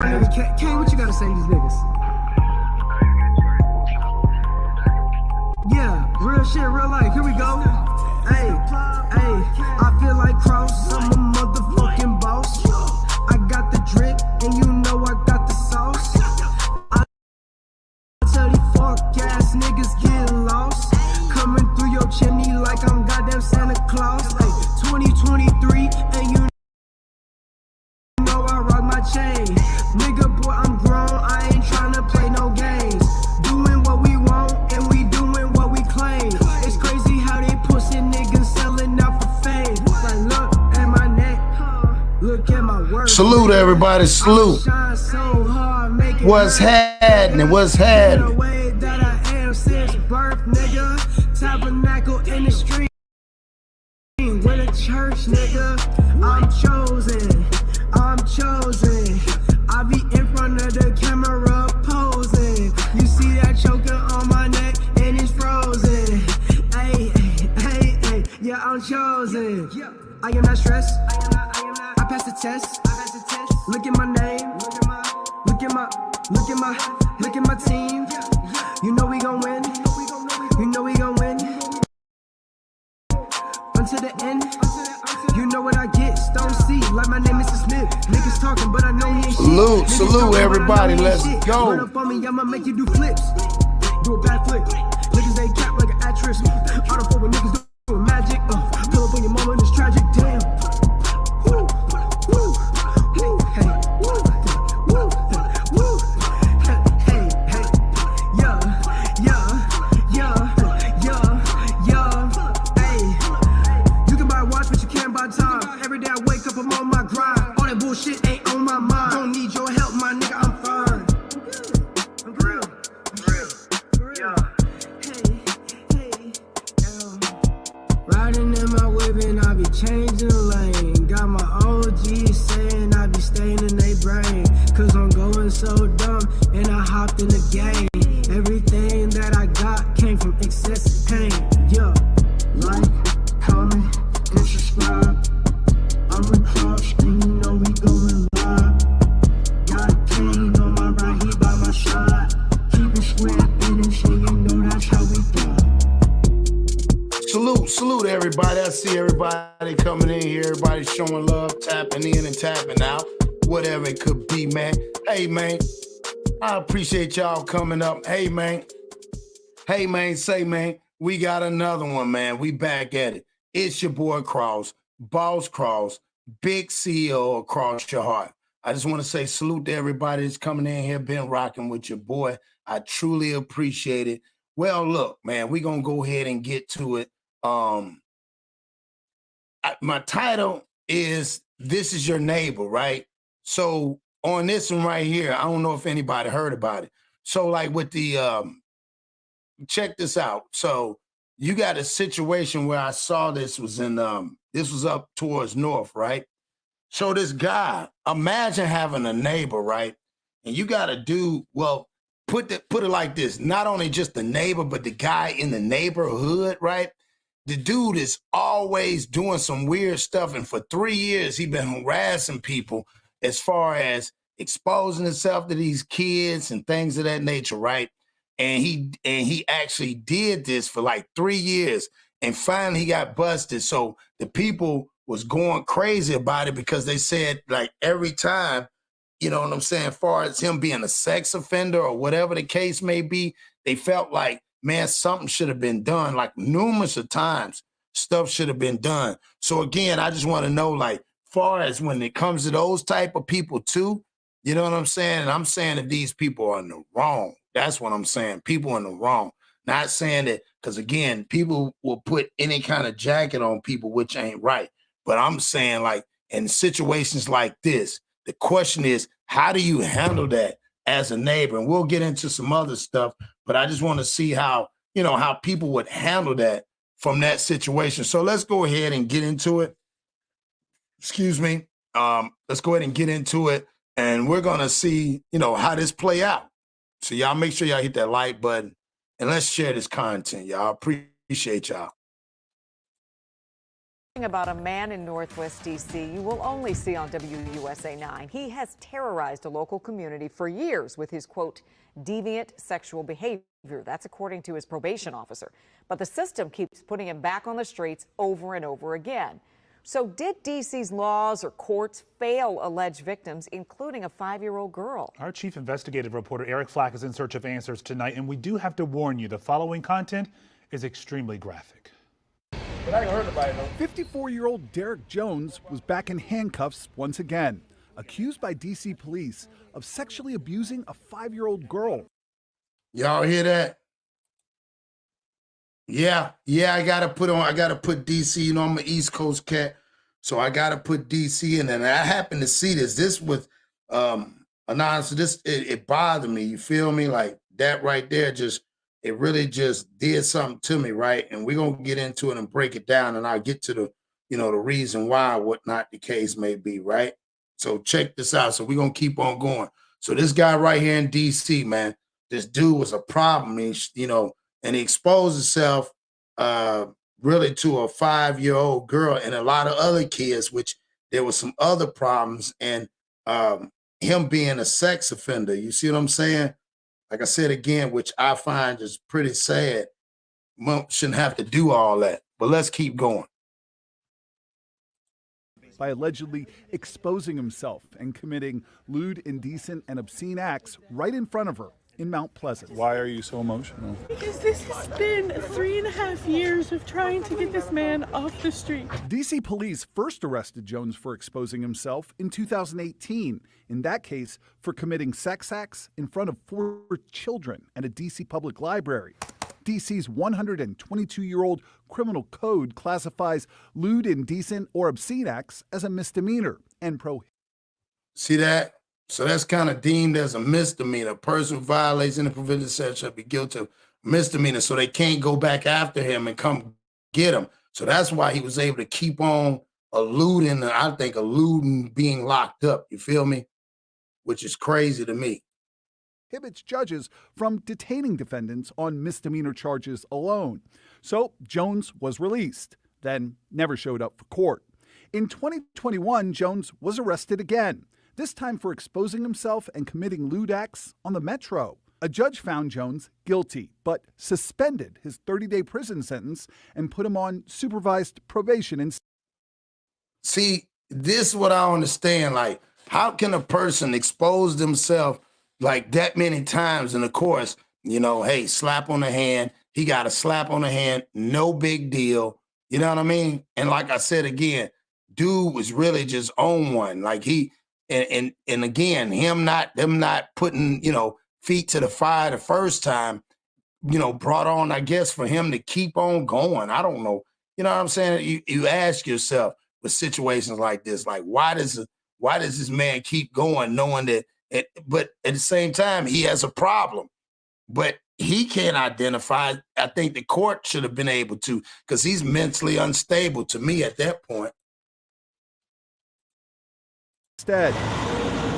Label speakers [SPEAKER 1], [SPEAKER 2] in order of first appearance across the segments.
[SPEAKER 1] Kane, what you gotta say to these niggas? Yeah, real shit, real life. Here we go. Hey, I feel like Cross. I'm a motherfucking boss. I got the drip, and you know I got the sauce. I tell these fuck ass niggas get lost. Coming through your chimney like I'm goddamn Santa Claus. Hey, 2023, and you know I rock my chain. Nigga, boy, I'm grown. I ain't tryna play no games. Doing what we want, and we doing what we claim. It's crazy how they pussy niggas selling out for fame. Like, look at my neck, look at my work.
[SPEAKER 2] Salute everybody, salute. What's happening? What's happening?
[SPEAKER 1] That I am since birth, nigga. Tabernacle in the street with a church, nigga. I'm chosen. I'm chosen. I be in front of the camera posing. You see that choker on my neck and it's frozen. Hey, yeah, I'm chosen. I am not stressed. I passed the test. Look at my name. Look at my team. You know we gon' win. You know we gon' win. Until the end. You know what I get, Stone C, like my name is Smith. Niggas talking, but I know he ain't shit.
[SPEAKER 2] Salute everybody, let's go.
[SPEAKER 1] Run up on me, I'ma make you do flips. Do a bad flip. Niggas they cap like an actress. I don't fuck with niggas doing magic. Pull up on your mama and it's tragic, damn. Woo, woo, woo, hey, woo, woo, woo, hey, yeah, hey. You can buy a watch, but you can't buy time. Every day I wake up, I'm on my grind. All that bullshit ain't on my mind. Don't need your help, my nigga, I'm fine. I'm real. Yeah. Hey, riding in my whip and I be changing lane. Got my OG saying I be staying in they brain. Cause I'm going so dumb and I hopped in the game. Everything that I got came from excessive pain. Yeah, like, comment, and subscribe. I'm a Cross, and you know we going live. Got King on my right, he by my side. Keep it square, and so you know that's how we go.
[SPEAKER 2] Salute everybody. I see everybody coming in here, everybody showing love, tapping in and tapping out, whatever it could be, man. Hey, man, I appreciate y'all coming up. Hey, man, say, man, we got another one, man. We back at it. It's your boy Cross, Boss Cross, big CEO of Cross Your Heart. I just want to say salute to everybody that's coming in here, been rocking with your boy. I truly appreciate it. Well, look, man, we're going to go ahead and get to it. My title is This Is Your Neighbor, right? So on this one right here, I don't know if anybody heard about it. So like with the, check this out. So you got a situation where I saw this was in, this was up towards north, right? So this guy, imagine having a neighbor, right? And you got to do, well, put it like this, not only just the neighbor, but the guy in the neighborhood, right? The dude is always doing some weird stuff. And for 3 years, he's been harassing people as far as exposing himself to these kids and things of that nature, right? And he actually did this for like 3 years. And finally he got busted. So the people was going crazy about it because they said like every time, you know what I'm saying, as far as him being a sex offender or whatever the case may be, they felt like, man, something should have been done. Like numerous of times, stuff should have been done. So again, I just want to know, like, far as when it comes to those type of people too, you know what I'm saying? And I'm saying that these people are in the wrong. That's what I'm saying. People in the wrong. Not saying that, because again, people will put any kind of jacket on people, which ain't right. But I'm saying, like, in situations like this, the question is, how do you handle that as a neighbor? And we'll get into some other stuff, but I just want to see how, you know, how people would handle that from that situation. So let's go ahead and get into it. Excuse me. Let's go ahead and get into it. And we're going to see, you know, how this play out. So y'all make sure y'all hit that like button and let's share this content. Y'all appreciate y'all.
[SPEAKER 3] About a man in Northwest D.C. you will only see on WUSA 9. He has terrorized a local community for years with his, quote, deviant sexual behavior. That's according to his probation officer. But the system keeps putting him back on the streets over and over again. So did D.C.'s laws or courts fail alleged victims, including a 5-year-old girl?
[SPEAKER 4] Our chief investigative reporter Eric Flack is in search of answers tonight, and we do have to warn you, the following content is extremely graphic.
[SPEAKER 5] But I ain't heard about it, though. 54-year-old Derek Jones was back in handcuffs once again, accused by D.C. police of sexually abusing a 5-year-old girl.
[SPEAKER 2] Y'all hear that? Yeah, I gotta put DC. You know, I'm an East Coast cat, so I gotta put DC in. And I happened to see this. This with announcer. It bothered me. You feel me? Like that right there, it really just did something to me, right? And we're gonna get into it and break it down, and I'll get to the reason why, whatnot the case may be, right? So check this out. So we're gonna keep on going. So this guy right here in DC, man, this dude was a problem. And he exposed himself really to a 5-year-old girl and a lot of other kids, which there was some other problems, and him being a sex offender. You see what I'm saying? Like I said again, which I find is pretty sad. Shouldn't have to do all that. But let's keep going.
[SPEAKER 5] By allegedly exposing himself and committing lewd, indecent, and obscene acts right in front of her in Mount Pleasant.
[SPEAKER 6] Why are you so emotional?
[SPEAKER 7] Because this has been 3.5 years of trying to get this man off the street.
[SPEAKER 5] D.C. police first arrested Jones for exposing himself in 2018. In that case, for committing sex acts in front of 4 children at a D.C. public library. D.C.'s 122-year-old criminal code classifies lewd, indecent, or obscene acts as a misdemeanor and
[SPEAKER 2] See that? So that's kind of deemed as a misdemeanor. A person who violates any provision said shall be guilty of misdemeanor. So they can't go back after him and come get him. So that's why he was able to keep on eluding being locked up. You feel me? Which is crazy to me.
[SPEAKER 5] Prohibits judges from detaining defendants on misdemeanor charges alone. So Jones was released, then never showed up for court. In 2021, Jones was arrested again, this time for exposing himself and committing lewd acts on the Metro. A judge found Jones guilty, but suspended his 30-day prison sentence and put him on supervised probation.
[SPEAKER 2] See, this is what I understand. Like, how can a person expose themselves like that many times? And of course, hey, slap on the hand. He got a slap on the hand. No big deal. You know what I mean? And like I said again, dude was really just on one. Like and again, them not putting, feet to the fire the first time, brought on, I guess, for him to keep on going. I don't know. You know what I'm saying? You ask yourself with situations like this, like, why does this man keep going knowing that, but at the same time, he has a problem, but he can't identify. I think the court should have been able to, because he's mentally unstable to me at that point.
[SPEAKER 5] Instead,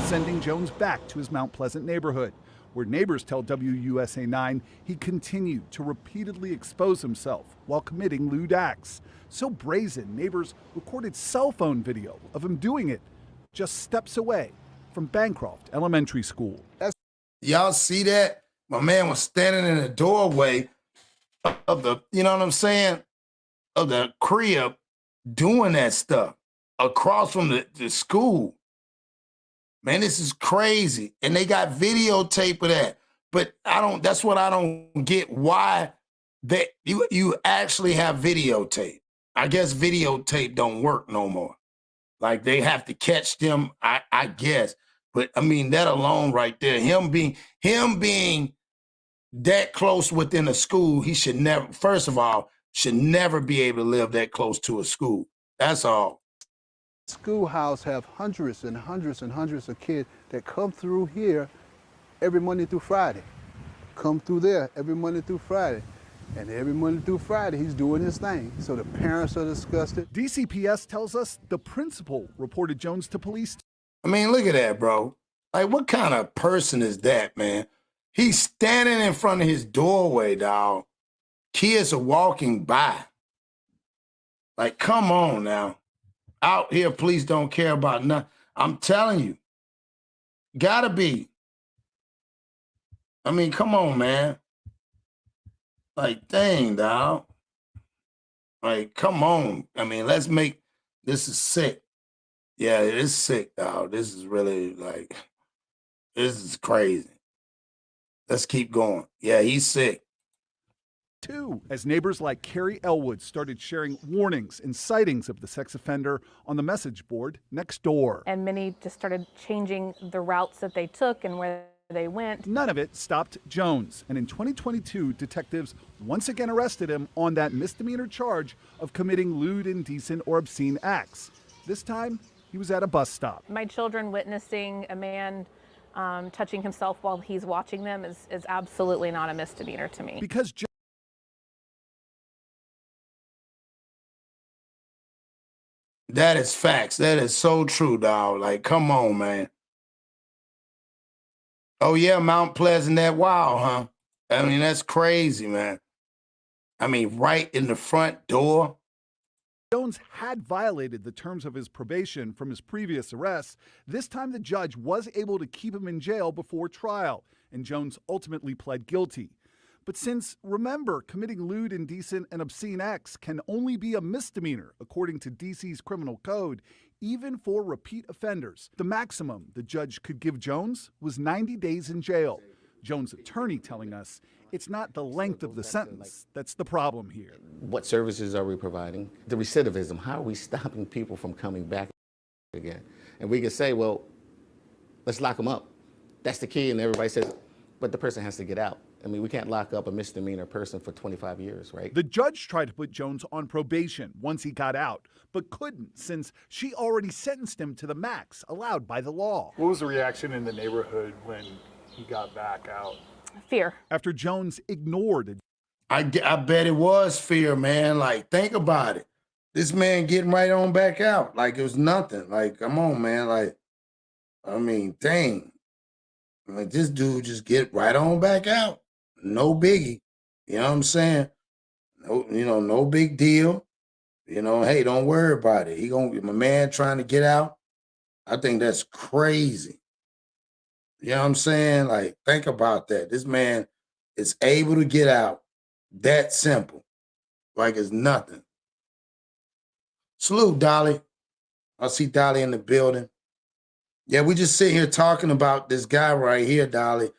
[SPEAKER 5] sending Jones back to his Mount Pleasant neighborhood, where neighbors tell WUSA 9 he continued to repeatedly expose himself while committing lewd acts. So brazen, neighbors recorded cell phone video of him doing it just steps away from Bancroft Elementary School.
[SPEAKER 2] Y'all see that? My man was standing in the doorway of the, of the crib doing that stuff across from the school. Man, this is crazy. And they got videotape of that. But that's what I don't get, why that you actually have videotape. I guess videotape don't work no more. Like they have to catch them, I guess. But I mean, that alone right there, him being that close within a school, he should never, first of all, should never be able to live that close to a school. That's all.
[SPEAKER 8] Schoolhouse have hundreds and hundreds and hundreds of kids that come through here every Monday through Friday. Come through there every Monday through Friday. And every Monday through Friday, he's doing his thing. So the parents are disgusted.
[SPEAKER 5] DCPS tells us the principal reported Jones to police.
[SPEAKER 2] I mean, look at that, bro. Like, what kind of person is that, man? He's standing in front of his doorway, dog. Kids are walking by. Like, come on now. Out here, police don't care about nothing. I'm telling you. Gotta be. I mean, come on, man. Like, dang, dog. Like, come on. I mean, this is sick. Yeah, it is sick, dog. This is really like, this is crazy. Let's keep going. Yeah, he's sick.
[SPEAKER 5] Too, as neighbors like Carrie Elwood started sharing warnings and sightings of the sex offender on the message board next door.
[SPEAKER 6] And many just started changing the routes that they took and where they went.
[SPEAKER 5] None of it stopped Jones, and in 2022, detectives once again arrested him on that misdemeanor charge of committing lewd, indecent, or obscene acts. This time, he was at a bus stop.
[SPEAKER 6] My children witnessing a man touching himself while he's watching them is absolutely not a misdemeanor to me.
[SPEAKER 5] Because
[SPEAKER 2] That is facts. That is so true, dog. Like, come on, man. Oh, yeah, Mount Pleasant, that wild, huh? I mean, that's crazy, man. I mean, right in the front door.
[SPEAKER 5] Jones had violated the terms of his probation from his previous arrests. This time, the judge was able to keep him in jail before trial, and Jones ultimately pled guilty. But since, remember, committing lewd, indecent, and obscene acts can only be a misdemeanor, according to D.C.'s criminal code, even for repeat offenders, the maximum the judge could give Jones was 90 days in jail. Jones' attorney telling us it's not the length of the sentence that's the problem here.
[SPEAKER 9] What services are we providing? The recidivism, how are we stopping people from coming back again? And we could say, well, let's lock them up. That's the key, and everybody says, but the person has to get out. I mean, we can't lock up a misdemeanor person for 25 years, right?
[SPEAKER 5] The judge tried to put Jones on probation once he got out, but couldn't since she already sentenced him to the max allowed by the law.
[SPEAKER 4] What was the reaction in the neighborhood when he got back out?
[SPEAKER 6] Fear.
[SPEAKER 5] After Jones ignored
[SPEAKER 2] I bet it was fear, man. Like, think about it. This man getting right on back out. Like, it was nothing. Like, come on, man. Like, I mean, dang. Like, this dude just get right on back out. No biggie. You know what I'm saying? No, no big deal. Hey, don't worry about it. My man trying to get out. I think that's crazy. You know what I'm saying? Like, think about that. This man is able to get out. That simple. Like it's nothing. Salute, Dolly. I see Dolly in the building. Yeah, we just sit here talking about this guy right here, Dolly.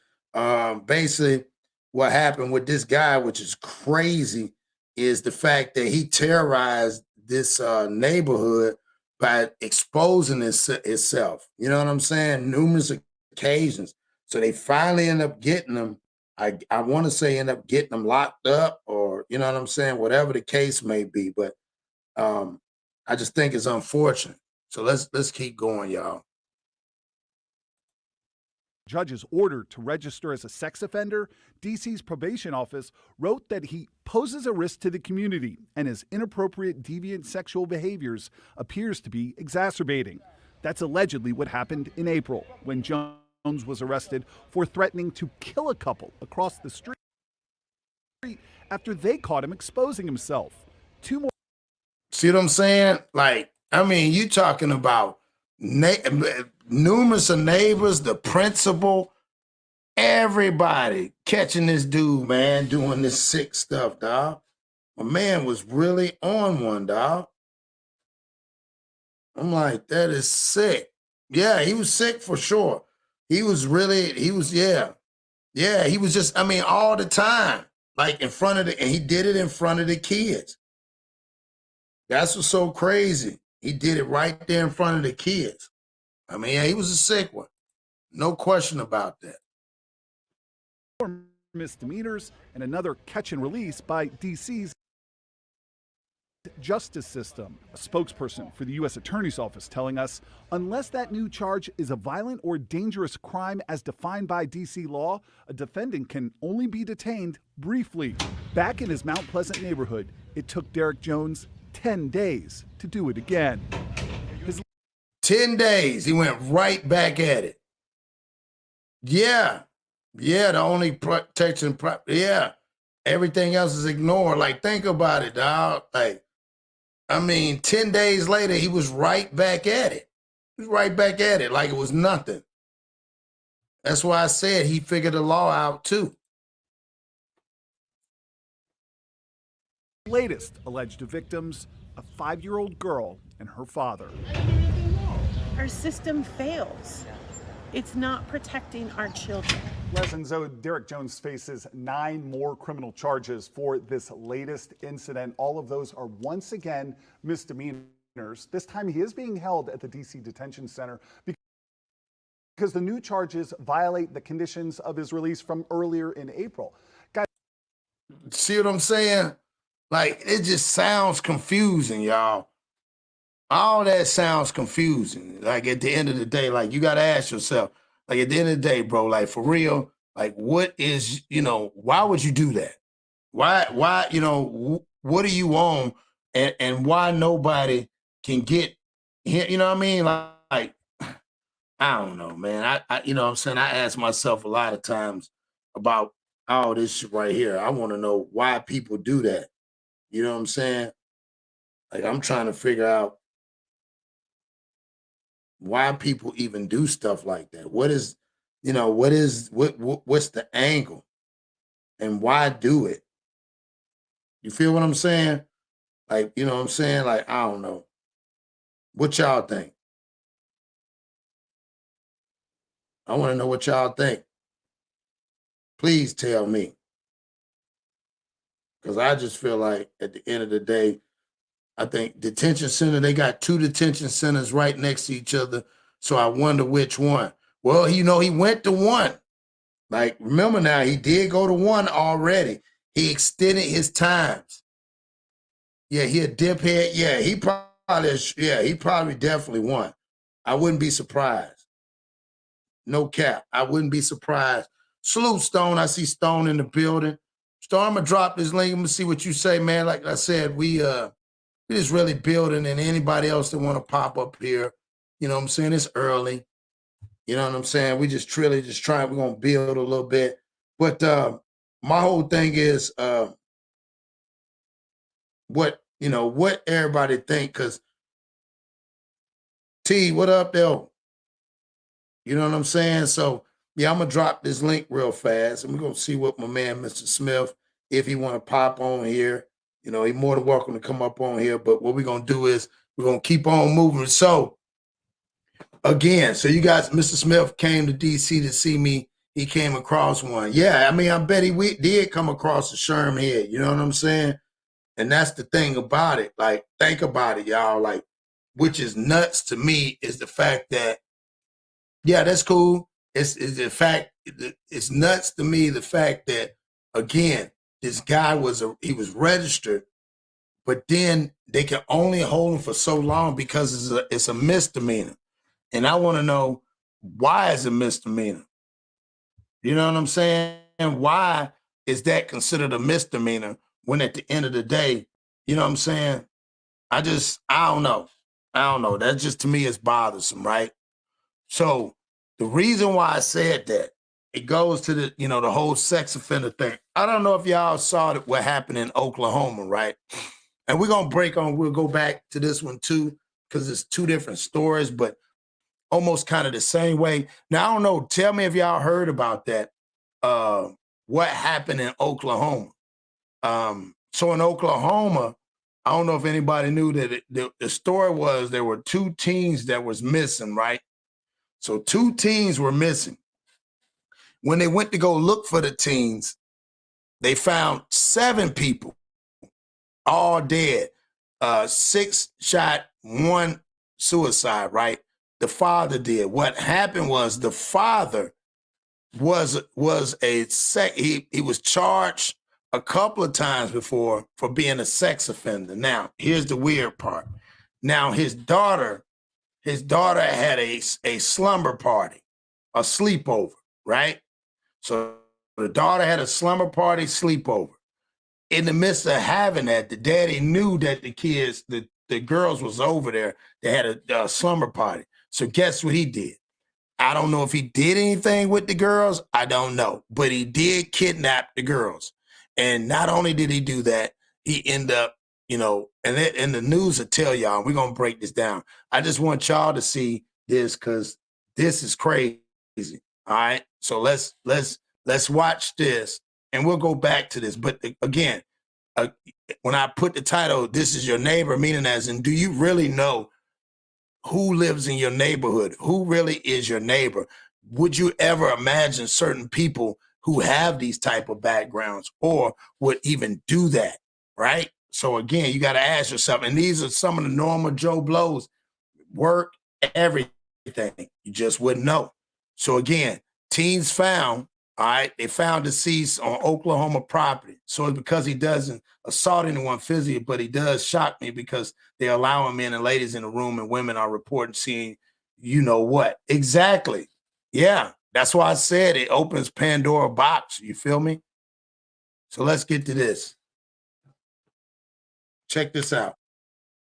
[SPEAKER 2] Basically, what happened with this guy, which is crazy, is the fact that he terrorized this neighborhood by exposing itself. You know what I'm saying? Numerous occasions. So they finally end up getting him. I want to say end up getting him locked up, or you know what I'm saying, whatever the case may be. But I just think it's unfortunate. So let's keep going, y'all.
[SPEAKER 5] Judge's order to register as a sex offender, D.C.'s probation office wrote that he poses a risk to the community and his inappropriate deviant sexual behaviors appears to be exacerbating. That's allegedly what happened in April when Jones was arrested for threatening to kill a couple across the street after they caught him exposing himself. Two more.
[SPEAKER 2] See what I'm saying? Like, I mean, you talking about numerous of neighbors, the principal, everybody catching this dude, man, doing this sick stuff, dog. My man was really on one, dog. I'm like, that is sick. Yeah, he was sick for sure. Yeah, he was just, I mean, all the time, like in front of and he did it in front of the kids. That's what's so crazy. He did it right there in front of the kids. I mean, yeah, he was a sick one. No question about that.
[SPEAKER 5] Misdemeanors and another catch and release by D.C.'s justice system. A spokesperson for the U.S. Attorney's Office telling us, unless that new charge is a violent or dangerous crime as defined by D.C. law, a defendant can only be detained briefly. Back in his Mount Pleasant neighborhood, it took Derek Jones 10 days to do it again.
[SPEAKER 2] 10 days, he went right back at it. Yeah, the only protection, everything else is ignored. Like, think about it, dog. Like, I mean, 10 days later, he was right back at it. He was right back at it like it was nothing. That's why I said he figured the law out too.
[SPEAKER 5] Latest alleged victims, a 5-year-old girl and her father.
[SPEAKER 7] Our system fails. It's not protecting our children.
[SPEAKER 5] And so Derek Jones faces 9 more criminal charges for this latest incident. All of those are once again misdemeanors. This time he is being held at the D.C. detention center because the new charges violate the conditions of his release from earlier in April. Guys,
[SPEAKER 2] see what I'm saying? Like, it just sounds confusing, y'all. All that sounds confusing. Like, at the end of the day, like, you got to ask yourself, like, at the end of the day, bro, like, for real, like, what is, why would you do that? Why, what are you on? And why nobody can get, you know what I mean? Like, I don't know, man. I you know what I'm saying? I ask myself a lot of times about all this shit right here. I want to know why people do that. You know what I'm saying? Like, I'm trying to figure out why people even do stuff like that. What's the angle and why do it? You feel what I'm saying? Like, you know what I'm saying? Like, I don't know. What y'all think? I want to know what y'all think. Please tell me. Because I just feel like at the end of the day, I think detention center, they got 2 detention centers right next to each other. So I wonder which one. Well, he went to one. Like, remember now, he did go to one already. He extended his times. Yeah, he a diphead. Yeah, he probably definitely won. I wouldn't be surprised. No cap. I wouldn't be surprised. Salute, Stone. I see Stone in the building. Stone, I'm going to drop this link. I'm going to see what you say, man. Like I said, we just really building, and anybody else that want to pop up here, you know what I'm saying? It's early. You know what I'm saying? We just trying, we're going to build a little bit. But my whole thing is what everybody think, because T, what up, though? You know what I'm saying? So, yeah, I'm going to drop this link real fast, and we're going to see what my man, Mr. Smith, if he want to pop on here. He's more than welcome to come up on here. But what we're going to do is we're going to keep on moving. So, again, so you guys, Mr. Smith came to D.C. to see me. He came across one. Yeah, I mean, I bet he did come across a Sherm head. You know what I'm saying? And that's the thing about it. Like, think about it, y'all. Like, which is nuts to me is the fact that, yeah, that's cool. It's the fact, it's nuts to me, the fact that, again, this guy was registered, but then they can only hold him for so long because it's a misdemeanor. And I want to know, why is it a misdemeanor? You know what I'm saying? Why is that considered a misdemeanor when at the end of the day, you know what I'm saying? I don't know. That just, to me, is bothersome, right? So the reason why I said that, it goes to the, the whole sex offender thing. I don't know if y'all saw what happened in Oklahoma, right? And we'll go back to this one too, because it's 2 different stories, but almost kind of the same way. Now, I don't know. Tell me if y'all heard about that. What happened in Oklahoma? So in Oklahoma, I don't know if anybody knew that the story was there were 2 teens that was missing, right? So 2 teens were missing. When they went to go look for the teens, they found 7 people, all dead. 6 shot, 1 suicide, right? The father did. What happened was the father was he was charged a couple of times before for being a sex offender. Now, here's the weird part. Now, his daughter had a slumber party, a sleepover, right? So the daughter had a slumber party, sleepover. In the midst of having that, the daddy knew that the girls was over there. They had a slumber party. So guess what he did? I don't know if he did anything with the girls. I don't know. But he did kidnap the girls. And not only did he do that, he ended up, you know, and the news will tell y'all, we're going to break this down. I just want y'all to see this because this is crazy. All right. So let's watch this and we'll go back to this. But again, when I put the title, "This is your neighbor," meaning as in, do you really know who lives in your neighborhood? Who really is your neighbor? Would you ever imagine certain people who have these type of backgrounds or would even do that, right? So again, you got to ask yourself, and these are some of the normal Joe Blows, work, everything. You just wouldn't know. So again, teens found, all right, they found deceased on Oklahoma property. So it's because he doesn't assault anyone physically, but he does shock me because they allow men and ladies in the room and women are reporting seeing you know what. Exactly. Yeah, that's why I said it opens Pandora box. You feel me? So let's get to this. Check this out.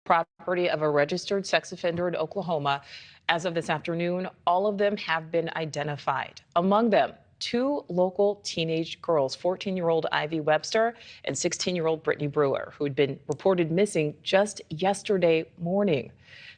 [SPEAKER 10] Property of a registered sex offender in Oklahoma. As of this afternoon, all of them have been identified. Among them, 2 local teenage girls, 14-year-old Ivy Webster and 16-year-old Brittany Brewer, who had been reported missing just yesterday morning.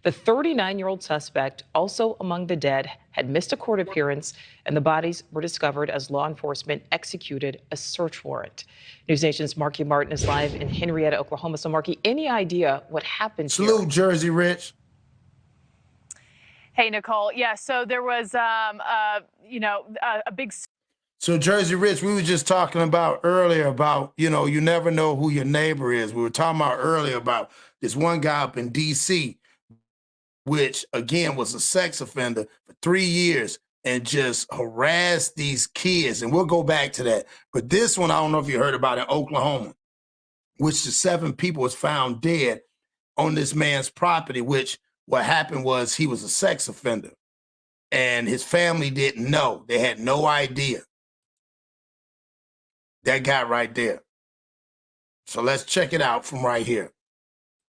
[SPEAKER 10] The 39-year-old suspect, also among the dead, had missed a court appearance, and the bodies were discovered as law enforcement executed a search warrant. News Nation's Marky Martin is live in Henrietta, Oklahoma. So, Marky, any idea what happened here?
[SPEAKER 2] Salute, Jersey Rich.
[SPEAKER 6] Hey, Nicole. Yeah, so there was, a big.
[SPEAKER 2] So, Jersey Rich, we were just talking about earlier about, you know, you never know who your neighbor is. We were talking about earlier about this one guy up in D.C., which, again, was a sex offender for 3 years and just harassed these kids. And we'll go back to that. But this one, I don't know if you heard about in Oklahoma, which the 7 people was found dead on this man's property, which what happened was he was a sex offender and his family didn't know. They had no idea. That guy right there. So let's check it out from right here.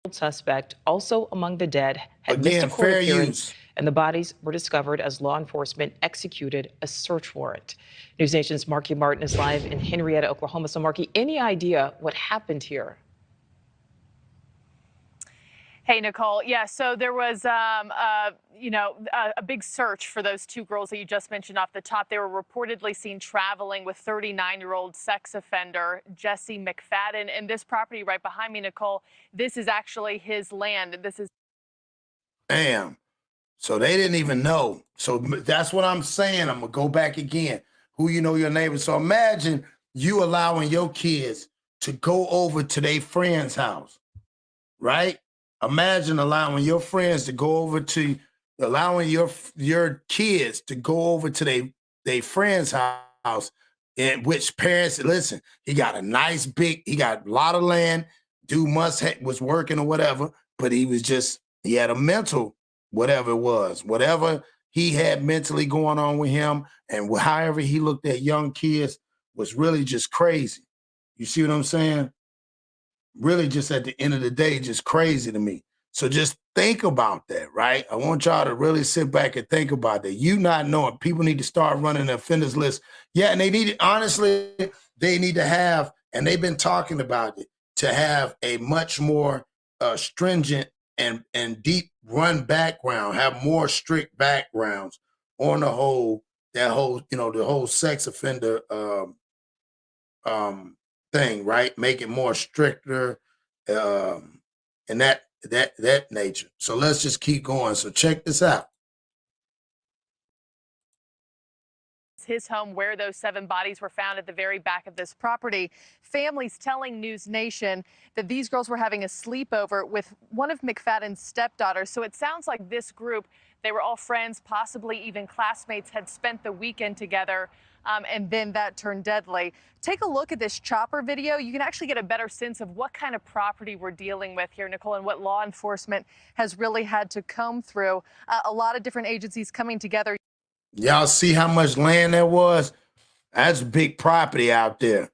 [SPEAKER 10] Suspect, also among the dead, had missed a court appearance, and the bodies were discovered as law enforcement executed a search warrant. News Nation's Marky Martin is live in Henrietta, Oklahoma. So, Marky, any idea what happened here?
[SPEAKER 6] Hey, Nicole. Yeah, so there was, a big search for those 2 girls that you just mentioned off the top. They were reportedly seen traveling with 39-year-old sex offender Jesse McFadden. And this property right behind me, Nicole, this is actually his land. This is.
[SPEAKER 2] Damn. So they didn't even know. So that's what I'm saying. I'm going to go back again. Who you know your neighbor. So imagine you allowing your kids to go over to their friend's house, right? Imagine allowing your friends to go over to, allowing your kids to go over to their friend's house, in which parents, listen, he got a nice big, he got a lot of land, dude was working or whatever, but he had a mental, whatever it was, whatever he had mentally going on with him, and however he looked at young kids was really just crazy. You see what I'm saying? Really just at the end of the day, just crazy to me. So just think about that, right? I want y'all to really sit back and think about that. You not knowing, people need to start running the offenders list. Yeah, and they need it, honestly, they need to have, and they've been talking about it, to have a much more stringent and deep run background, have more strict backgrounds on the whole, the whole sex offender thing, right? Make it more stricter, and that nature. So let's just keep going. So check this out.
[SPEAKER 6] His home where those 7 bodies were found at the very back of this property. Families telling News Nation that these girls were having a sleepover with one of McFadden's stepdaughters. So it sounds like this group, they were all friends, possibly even classmates, had spent the weekend together. And then that turned deadly. Take a look at this chopper video. You can actually get a better sense of what kind of property we're dealing with here, Nicole, and what law enforcement has really had to comb through. A lot of different agencies coming together.
[SPEAKER 2] Y'all see how much land there was? That's big property out there.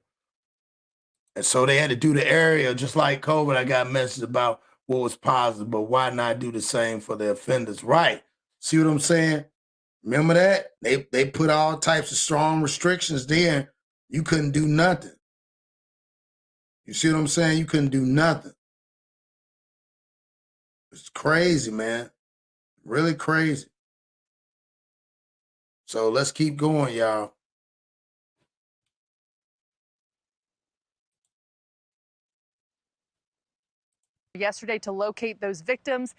[SPEAKER 2] And so they had to do the area, just like COVID. I got messages about what was positive, but why not do the same for the offenders? Right. See what I'm saying? Remember that? They put all types of strong restrictions there. You couldn't do nothing. You see what I'm saying? You couldn't do nothing. It's crazy, man. Really crazy. So let's keep going, y'all.
[SPEAKER 6] Yesterday to locate those victims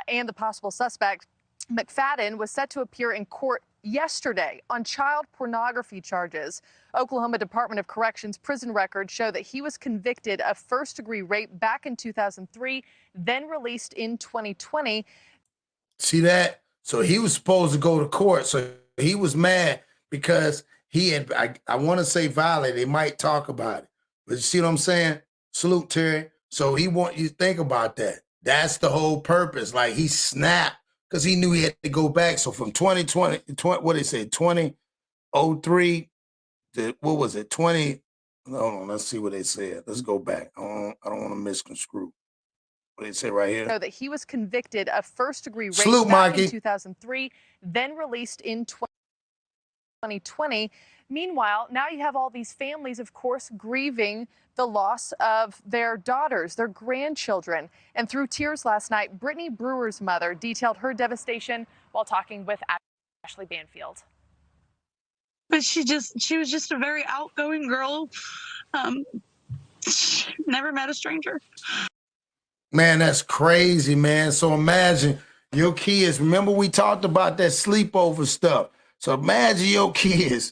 [SPEAKER 6] and the possible suspect. McFadden was set to appear in court yesterday on child pornography charges. Oklahoma Department of Corrections prison records show that he was convicted of first-degree rape back in 2003, then released in 2020.
[SPEAKER 2] See that? So he was supposed to go to court. So he was mad because he had, I want to say violated. They might talk about it. But you see what I'm saying? Salute, Terry. So he want you to think about that. That's the whole purpose. Like he snapped because he knew he had to go back. So from 2020, what did they say? 2003 to, what was it? 20, hold on, let's see what they said. Let's go back. I don't want to misconstrue. What did it say right here?
[SPEAKER 6] That he was convicted of first-degree rape
[SPEAKER 2] Salute,
[SPEAKER 6] back
[SPEAKER 2] Marky.
[SPEAKER 6] in 2003, then released in 2020. Meanwhile, now you have all these families, of course, grieving the loss of their daughters, their grandchildren. And through tears last night, Brittany Brewer's mother detailed her devastation while talking with Ashley Banfield.
[SPEAKER 11] But she was just a very outgoing girl. Never met a stranger.
[SPEAKER 2] Man, that's crazy, man. So imagine your kids. Remember we talked about that sleepover stuff. So imagine your kids.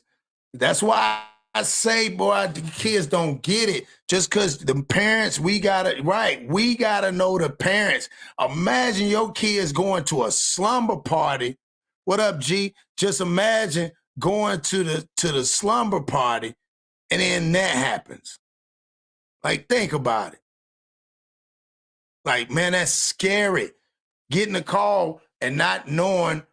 [SPEAKER 2] That's why I say, boy, the kids don't get it. Just because the parents, we got to know the parents. Imagine your kids going to a slumber party. What up, G? Just imagine going to the slumber party and then that happens. Like, think about it. Like, man, that's scary. Getting a call and not knowing,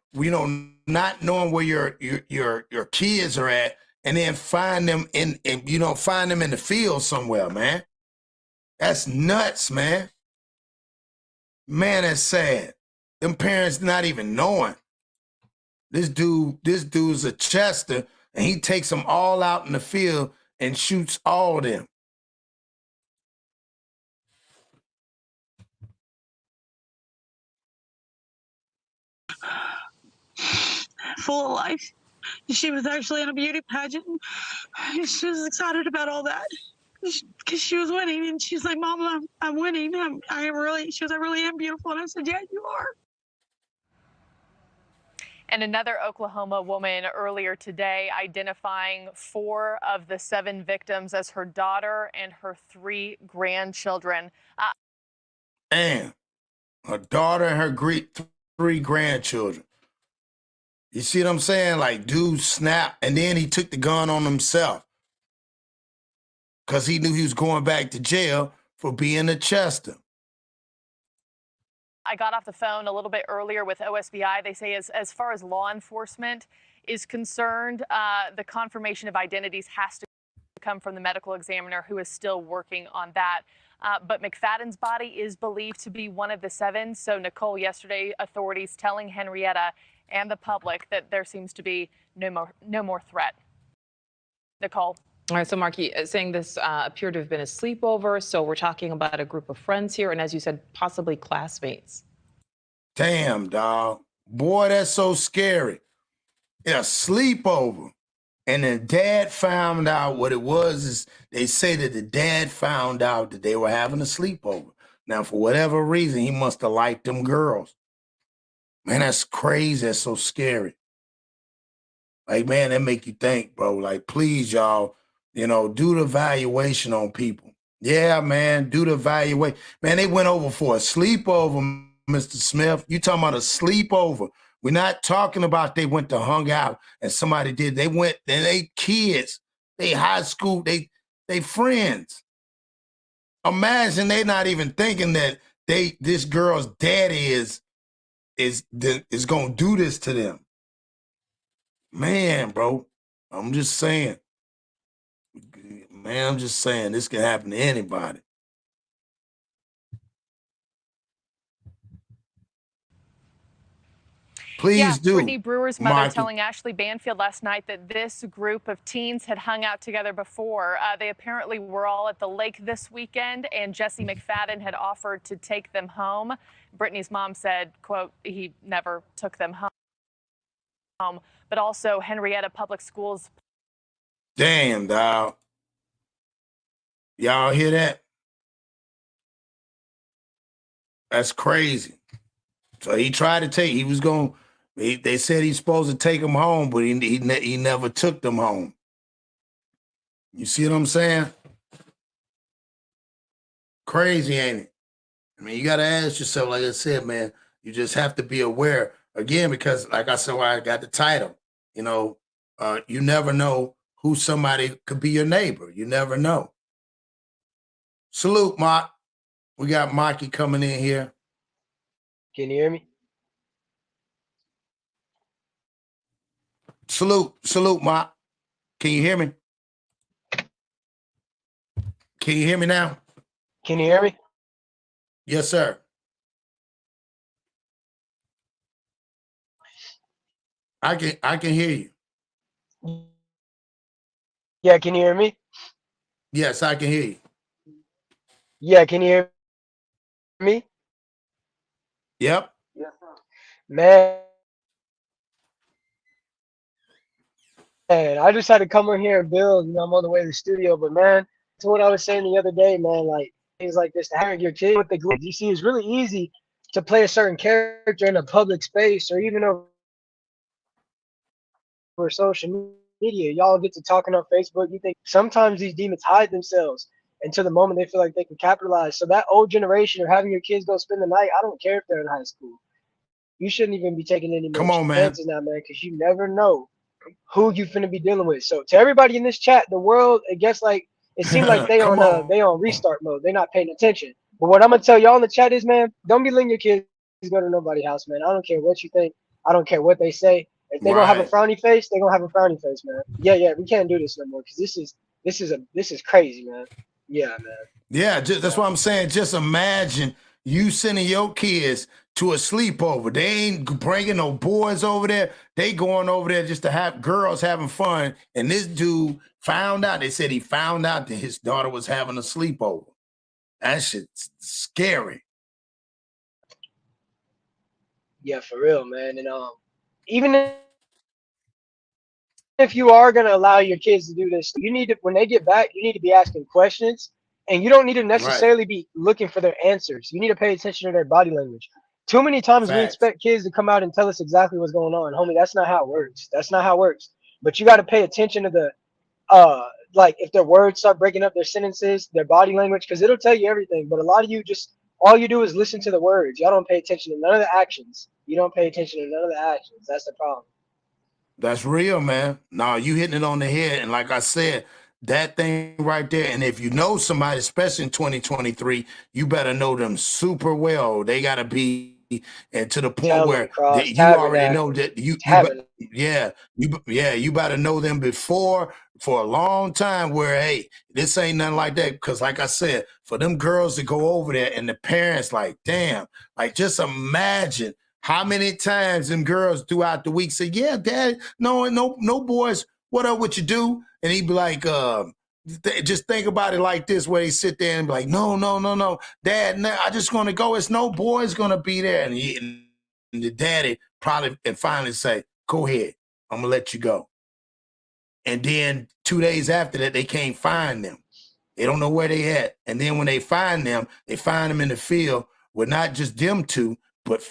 [SPEAKER 2] not knowing where your kids are at, and then find them in the field somewhere, man. That's nuts, man. Man, that's sad. Them parents not even knowing. This dude's a Chester, and he takes them all out in the field and shoots all of them.
[SPEAKER 11] Full of life. She was actually in a beauty pageant. She was excited about all that because she was winning, and she's like, "Mama, I'm winning. I am really." She was, "I really am beautiful," and I said, "Yeah, you are."
[SPEAKER 6] And another Oklahoma woman earlier today identifying 4 of the 7 victims as her daughter and her 3 grandchildren.
[SPEAKER 2] Damn, her daughter and her 3 grandchildren. You see what I'm saying? Like, dude snapped, and then he took the gun on himself because he knew he was going back to jail for being a Chester.
[SPEAKER 6] I got off the phone a little bit earlier with OSBI. They say as far as law enforcement is concerned, the confirmation of identities has to come from the medical examiner, who is still working on that. But McFadden's body is believed to be one of the 7. So, Nicole, yesterday, authorities telling Henrietta and the public that there seems to be no more threat. Nicole.
[SPEAKER 10] All right, so Marky, saying this appeared to have been a sleepover, so we're talking about a group of friends here, and as you said, possibly classmates.
[SPEAKER 2] Damn, dog. Boy, that's so scary. Yeah, sleepover. And the dad found out what it was. Is they say that the dad found out that they were having a sleepover. Now, for whatever reason, he must have liked them girls. Man, that's crazy. That's so scary. Like, man, that make you think, bro. Like, please, y'all, do the evaluation on people. Yeah, man, do the evaluation. Man, they went over for a sleepover, Mr. Smith. You talking about a sleepover. We're not talking about they went to hung out and somebody did. They went, and they kids, they high school, they friends. Imagine they not even thinking that this girl's daddy is going to do this to them. Man, bro, I'm just saying. Man, I'm just saying this can happen to anybody. Please do,
[SPEAKER 6] Brittany Brewer's mother
[SPEAKER 2] Marky.
[SPEAKER 6] telling Ashley Banfield last night that this group of teens had hung out together before. They apparently were all at the lake this weekend, and Jesse McFadden had offered to take them home. Brittany's mom said, quote, he never took them home. But also Henrietta Public Schools.
[SPEAKER 2] Damn, dog. Y'all hear that? That's crazy. So he tried to take, he was going, they said he's supposed to take them home, but he never took them home. You see what I'm saying? Crazy, ain't it? I mean, you got to ask yourself, like I said, man, you just have to be aware. Again, because like I said, why I got the title, you know, you never know who somebody could be your neighbor. You never know. Salute, Mark. We got Marky coming in here.
[SPEAKER 12] Can you hear me?
[SPEAKER 2] Salute, Mark. Can you hear me? Can you hear me now?
[SPEAKER 12] Can you hear me?
[SPEAKER 2] Yes, sir. I can hear you.
[SPEAKER 12] Yeah, can you hear me?
[SPEAKER 2] Yes, I can hear you.
[SPEAKER 12] Yeah, can you hear me?
[SPEAKER 2] Yep.
[SPEAKER 12] Man, I just had to come in here and build. You know, I'm on the way to the studio, but man, to what I was saying the other day, man, like things like this, to having your kid with the group, you see, it's really easy to play a certain character in a public space or even over social media. Y'all get to talking on Facebook. You think sometimes these demons hide themselves until the moment they feel like they can capitalize. So that old generation of having your kids go spend the night, I don't care if they're in high school. You shouldn't even be taking any more chances now, man, because you never know who you finna be dealing with. So to everybody in this chat, the world, it gets like it seemed like they on restart mode. They're not paying attention. But what I'm gonna tell y'all in the chat is, man, don't be letting your kids go to nobody's house, man. I don't care what you think. I don't care what they say. If they're gonna have a frowny face, they're gonna have a frowny face, man. Yeah, we can't do this no more because this is crazy, man. Yeah, man.
[SPEAKER 2] Yeah, that's what I'm saying. Just imagine you sending your kids to a sleepover. They ain't bringing no boys over there. They going over there just to have girls having fun. And this dude found out. They said he found out that his daughter was having a sleepover. That shit's scary.
[SPEAKER 12] Yeah, for real, man. And even if you are going to allow your kids to do this, you need to, when they get back, you need to be asking questions, and you don't need to necessarily be looking for their answers. You need to pay attention to their body language. Too many times we expect kids to come out and tell us exactly what's going on. Homie, that's not how it works. That's not how it works. But you got to pay attention to the, like if their words start breaking up their sentences, their body language, because it'll tell you everything. But a lot of you just, all you do is listen to the words. Y'all don't pay attention to none of the actions. You don't pay attention to none of the actions. That's the problem.
[SPEAKER 2] That's real, man. No, you hitting it on the head. And like I said, that thing right there. And if you know somebody, especially in 2023, you better know them super well. They got to be, and to the point where you already know that you better know them before for a long time where, hey, this ain't nothing like that. Because like I said, for them girls to go over there and the parents like, damn, like just imagine how many times them girls throughout the week say, yeah, dad, no boys, what up, what you do? And he'd be like, just think about it like this, where he sit there and be like, no, dad, I just gonna go. It's no boys gonna be there. And the daddy probably and finally say, go ahead, I'm gonna let you go. And then 2 days after that, they can't find them. They don't know where they at. And then when they find them in the field with not just them two, but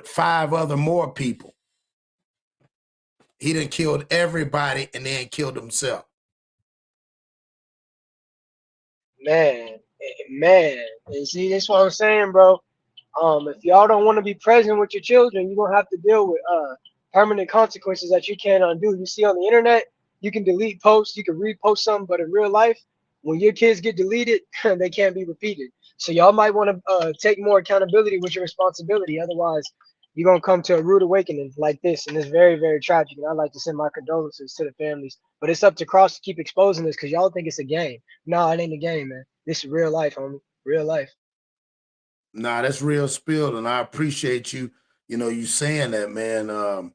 [SPEAKER 2] 5 other more people. He done killed everybody and then killed himself.
[SPEAKER 12] Man. And see, that's what I'm saying, bro. If y'all don't want to be present with your children, you're gonna have to deal with permanent consequences that you can't undo. You see on the internet, you can delete posts, you can repost something, but in real life, when your kids get deleted, they can't be repeated. So y'all might want to take more accountability with your responsibility. Otherwise, you're gonna come to a rude awakening like this, and it's very, very tragic. And I'd like to send my condolences to the families. But it's up to Cross to keep exposing this because y'all think it's a game. No, it ain't a game, man. This is real life, homie. Real life.
[SPEAKER 2] Nah, that's real spilled, and I appreciate you you saying that, man.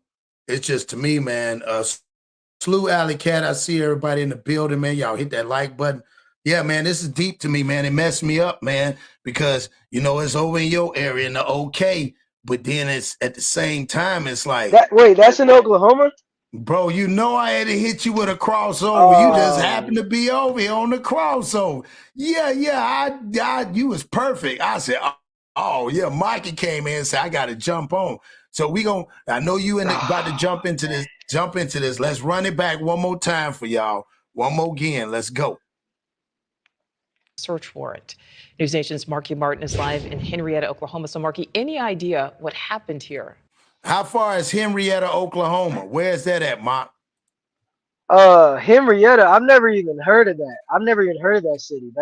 [SPEAKER 2] It's just to me, man. Slew Alley Cat, I see everybody in the building, man. Y'all hit that like button. Yeah, man, this is deep to me, man. It messed me up, man, because it's over in your area in the OK, but then it's at the same time, it's like,
[SPEAKER 12] Wait, that's in Oklahoma?
[SPEAKER 2] bro, I had to hit you with a crossover. You just happened
[SPEAKER 12] Oh,
[SPEAKER 2] to be over here on the crossover. Yeah, you was perfect. I said, oh yeah, Mikey came in and said, I got to jump on. So I know you about to jump into this. Let's run it back one more time for y'all. One more again. Let's go.
[SPEAKER 10] Search warrant. News Nation's Marky Martin is live in Henrietta, Oklahoma. So, Marky, any idea what happened here?
[SPEAKER 2] How far is Henrietta, Oklahoma? Where's that at, Mark?
[SPEAKER 12] Henrietta. I've never even heard of that. I've never even heard of that city.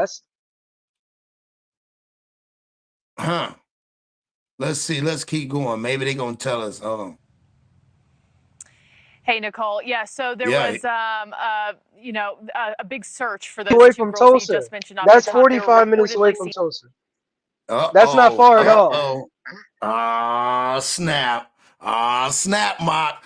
[SPEAKER 2] Let's see. Let's keep going. Maybe they're gonna tell us. Hold on.
[SPEAKER 6] Hey, Nicole. Yeah, so there was, a big search for those
[SPEAKER 12] away
[SPEAKER 6] two
[SPEAKER 12] from
[SPEAKER 6] girls that you
[SPEAKER 12] Tulsa.
[SPEAKER 6] just mentioned off
[SPEAKER 12] That's
[SPEAKER 6] the top. They were
[SPEAKER 12] 45 minutes away
[SPEAKER 6] reportedly
[SPEAKER 12] from
[SPEAKER 6] seen.
[SPEAKER 12] Tulsa. That's not far at all.
[SPEAKER 2] Snap. Snap, Mark.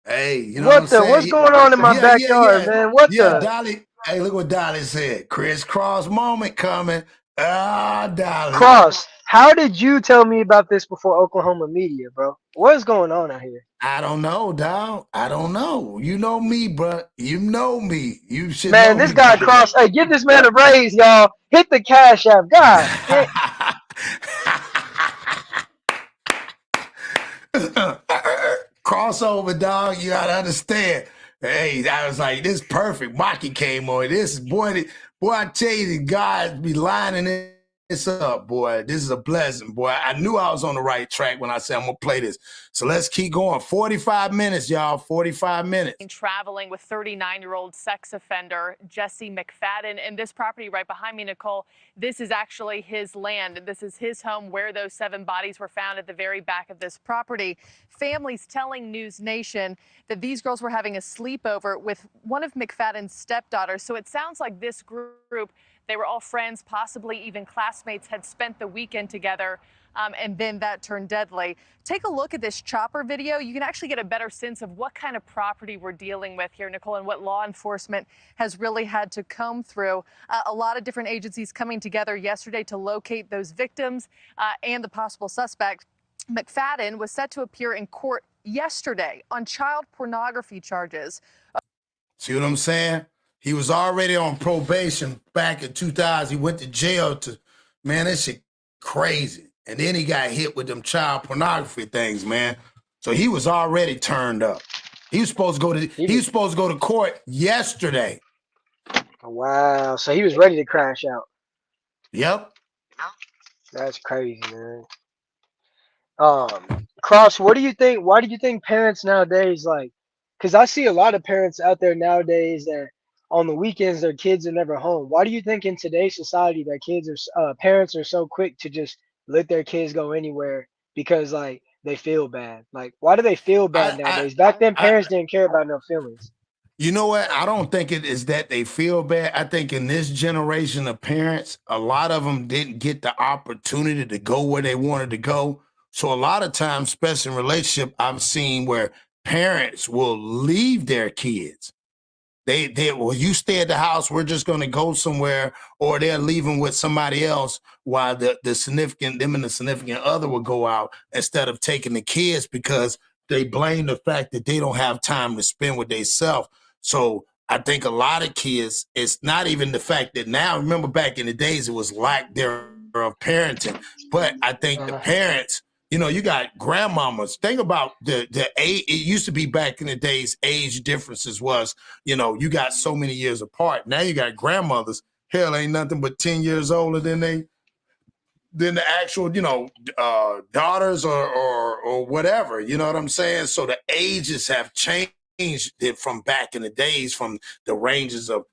[SPEAKER 2] Hey, you know
[SPEAKER 12] What
[SPEAKER 2] I'm
[SPEAKER 12] the?
[SPEAKER 2] saying?
[SPEAKER 12] What's going on in my backyard, man? What the?
[SPEAKER 2] Dolly. Hey, look what Dolly said. Crisscross moment coming. Dolly.
[SPEAKER 12] Cross, how did you tell me about this before Oklahoma media, bro? What's going on out here?
[SPEAKER 2] I don't know, dog. I don't know. You know me, bro. You know me. You should
[SPEAKER 12] Man,
[SPEAKER 2] know
[SPEAKER 12] this
[SPEAKER 2] me.
[SPEAKER 12] guy Cross. Hey, give this man a raise, y'all. Hit the cash app, God.
[SPEAKER 2] Crossover, dog. You gotta understand. Hey, I was like, this perfect. Maki came on. This boy, I tell you, the guys be lining this up, boy. This is a blessing, boy. I knew I was on the right track when I said I'm gonna play this. So let's keep going. 45 minutes, y'all. 45 minutes.
[SPEAKER 6] Traveling with 39-year-old sex offender Jesse McFadden. And this property right behind me, Nicole, this is actually his land. This is his home where those 7 bodies were found at the very back of this property. Families telling News Nation that these girls were having a sleepover with one of McFadden's stepdaughters. So it sounds like this group, they were all friends, possibly even classmates, had spent the weekend together. And then that turned deadly. Take a look at this chopper video. You can actually get a better sense of what kind of property we're dealing with here, Nicole, and what law enforcement has really had to comb through. A lot of different agencies coming together yesterday to locate those victims and the possible suspect. McFadden was set to appear in court yesterday on child pornography charges.
[SPEAKER 2] See what I'm saying? He was already on probation back in 2000. He went to jail man, that shit crazy. And then he got hit with them child pornography things, man. So he was already turned up. He was supposed to go to court yesterday.
[SPEAKER 12] Wow. So he was ready to crash out.
[SPEAKER 2] Yep.
[SPEAKER 12] That's crazy, man. Cross, what do you think? Why do you think parents nowadays, because I see a lot of parents out there nowadays that on the weekends their kids are never home. Why do you think in today's society that parents are so quick to just let their kids go anywhere because they feel bad? Like, why do they feel bad nowadays? Back then, parents didn't care about no feelings.
[SPEAKER 2] You know what? I don't think it is that they feel bad. I think in this generation of parents, a lot of them didn't get the opportunity to go where they wanted to go. So a lot of times, especially in relationship, I've seen where parents will leave their kids. Well, you stay at the house, we're just going to go somewhere, or they're leaving with somebody else while them and the significant other will go out instead of taking the kids because they blame the fact that they don't have time to spend with themselves. So I think a lot of kids, it's not even the fact that now, remember back in the days, it was lack thereof parenting, but I think the parents, you got grandmamas. Think about the age. It used to be back in the days, age differences was, you got so many years apart. Now you got grandmothers, hell, ain't nothing but 10 years older than the actual, daughters or whatever. You know what I'm saying? So the ages have changed it from back in the days, from the ranges of,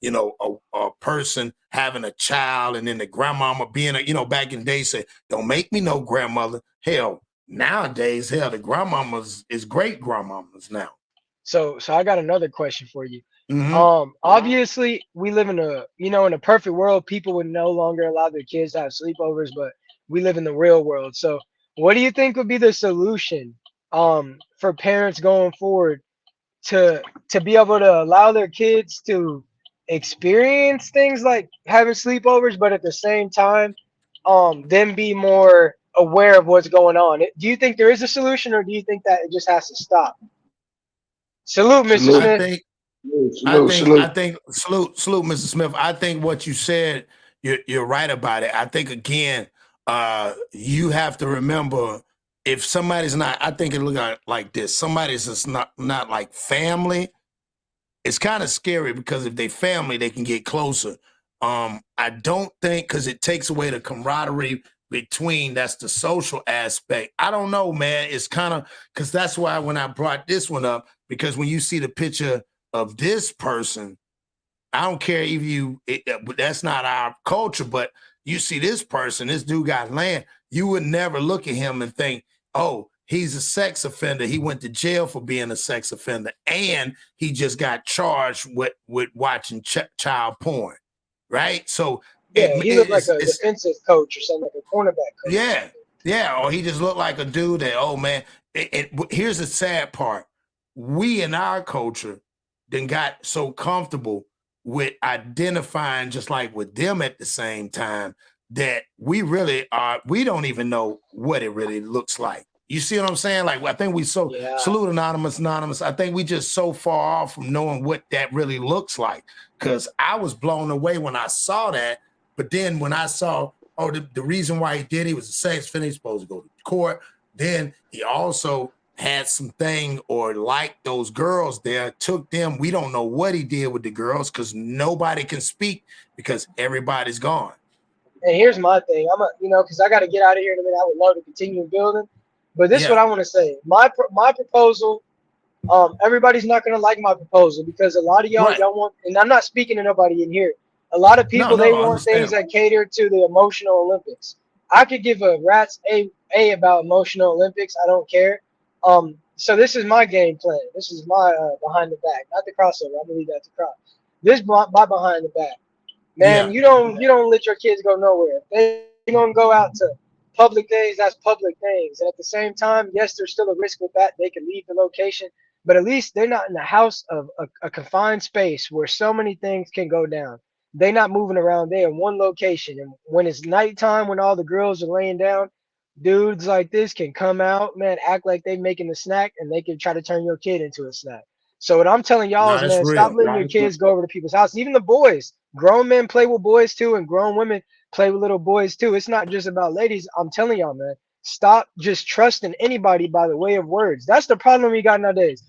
[SPEAKER 2] a person having a child and then the grandmama being back in the day said, don't make me no grandmother. Hell, nowadays, the grandmamas is great grandmamas now.
[SPEAKER 12] So I got another question for you.
[SPEAKER 2] Mm-hmm.
[SPEAKER 12] Obviously we live in a perfect world, people would no longer allow their kids to have sleepovers, but we live in the real world. So What do you think would be the solution for parents going forward to be able to allow their kids to experience things like having sleepovers, but at the same time, then be more aware of what's going on? Do you think there is a solution, or do you think that it just has to stop? Salute, Mr.
[SPEAKER 2] I
[SPEAKER 12] Smith.
[SPEAKER 2] think salute, Mr. Smith. I think what you said, you're right about it. I think again, you have to remember if somebody's not, I think it look like this. Somebody's just not like family. It's kind of scary because if they family, they can get closer. I don't think because it takes away the camaraderie between, that's the social aspect. I don't know, man. It's kind of because that's why when I brought this one up, because when you see the picture of this person, I don't care if that's not our culture, but you see this person, this dude got land, you would never look at him and think, oh, he's a sex offender. He went to jail for being a sex offender, and he just got charged with watching child porn, right? So
[SPEAKER 12] Yeah, he looked like a defensive coach or something, like a cornerback coach.
[SPEAKER 2] Yeah, or he just looked like a dude that, oh man. Here's the sad part. We in our culture then got so comfortable with identifying just like with them at the same time that we don't even know what it really looks like. You see what I'm saying? Like, I think salute Anonymous. I think we just so far off from knowing what that really looks like. Because I was blown away when I saw that. But then when I saw, the reason why he did, he was a sex offender, he's supposed to go to court. Then he also had some thing or liked those girls there, took them. We don't know what he did with the girls because nobody can speak because everybody's gone.
[SPEAKER 12] And here's my thing. Because I got to get out of here in a minute. I would love to continue building. But this is what I want to say. My proposal, everybody's not going to like my proposal because a lot of y'all want, and I'm not speaking to nobody in here. A lot of people, they want things that cater to the emotional Olympics. I could give a rat's a about emotional Olympics. I don't care. So this is my game plan. This is my behind the back, not the crossover. I believe that's the cross. This my behind the back. Man, you don't let your kids go nowhere. If they're gonna go out to public things, that's public things. And at the same time, yes, there's still a risk with that. They can leave the location, but at least they're not in the house of a confined space where so many things can go down. They're not moving around. They're in one location. And when it's nighttime, when all the girls are laying down, dudes like this can come out, man, act like they making a snack, and they can try to turn your kid into a snack. So what I'm telling y'all is, man, stop letting your kids go over to people's houses. Even the boys, grown men play with boys too, and grown women play with little boys too. It's not just about ladies. I'm telling y'all, man, stop just trusting anybody by the way of words. That's the problem we got nowadays.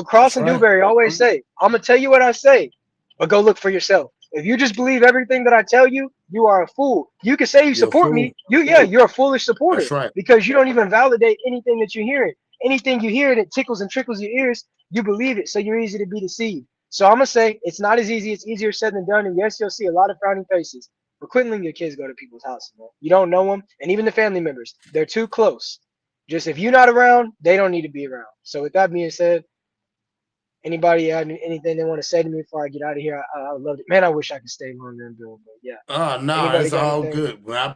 [SPEAKER 12] Cross and Dewberry always say, I'm gonna tell you what I say, but go look for yourself. If you just believe everything that I tell you, you are a fool. You can say you support me. You're a foolish supporter.
[SPEAKER 2] That's right.
[SPEAKER 12] Because you don't even validate anything that you're hearing. Anything you hear that tickles and trickles your ears, you believe it. So you're easy to be deceived. So I'm gonna say it's not as easy. It's easier said than done. And yes, you'll see a lot of frowning faces. But quit letting your kids go to people's houses, man. You don't know them, and even the family members, they're too close. Just if you're not around, they don't need to be around. So with that being said, anybody have anything they want to say to me before I get out of here? I would love it. Man, I wish I could stay longer and build, but yeah.
[SPEAKER 2] No, it's all good. Well, I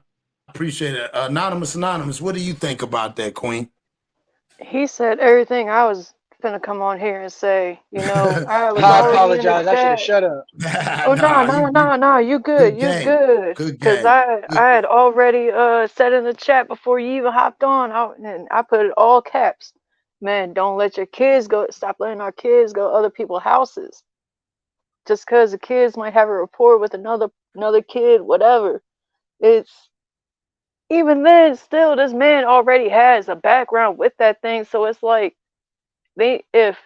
[SPEAKER 2] appreciate it. Anonymous, what do you think about that, Queen?
[SPEAKER 13] He said everything I was finna come on here and say. I
[SPEAKER 12] apologize. I should have shut up.
[SPEAKER 13] Oh no, you good. You good. Because I had already said in the chat before you even hopped on, and I put it all caps. Man, don't let your kids go. Stop letting our kids go to other people's houses. Just because the kids might have a rapport with another kid, whatever. It's even then, still, this man already has a background with that thing. So it's like, if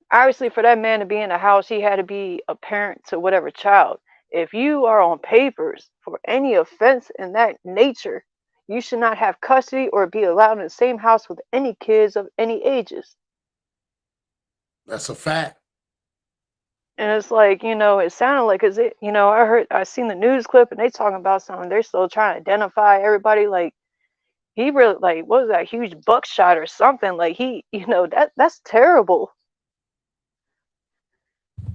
[SPEAKER 13] obviously for that man to be in the house, he had to be a parent to whatever child. If you are on papers for any offense in that nature, you should not have custody or be allowed in the same house with any kids of any ages.
[SPEAKER 2] That's a fact.
[SPEAKER 13] And it's like, it sounded like, I seen the news clip and they talking about something. They're still trying to identify everybody. Like, he really, like, what was that, huge buckshot or something? Like, that's terrible.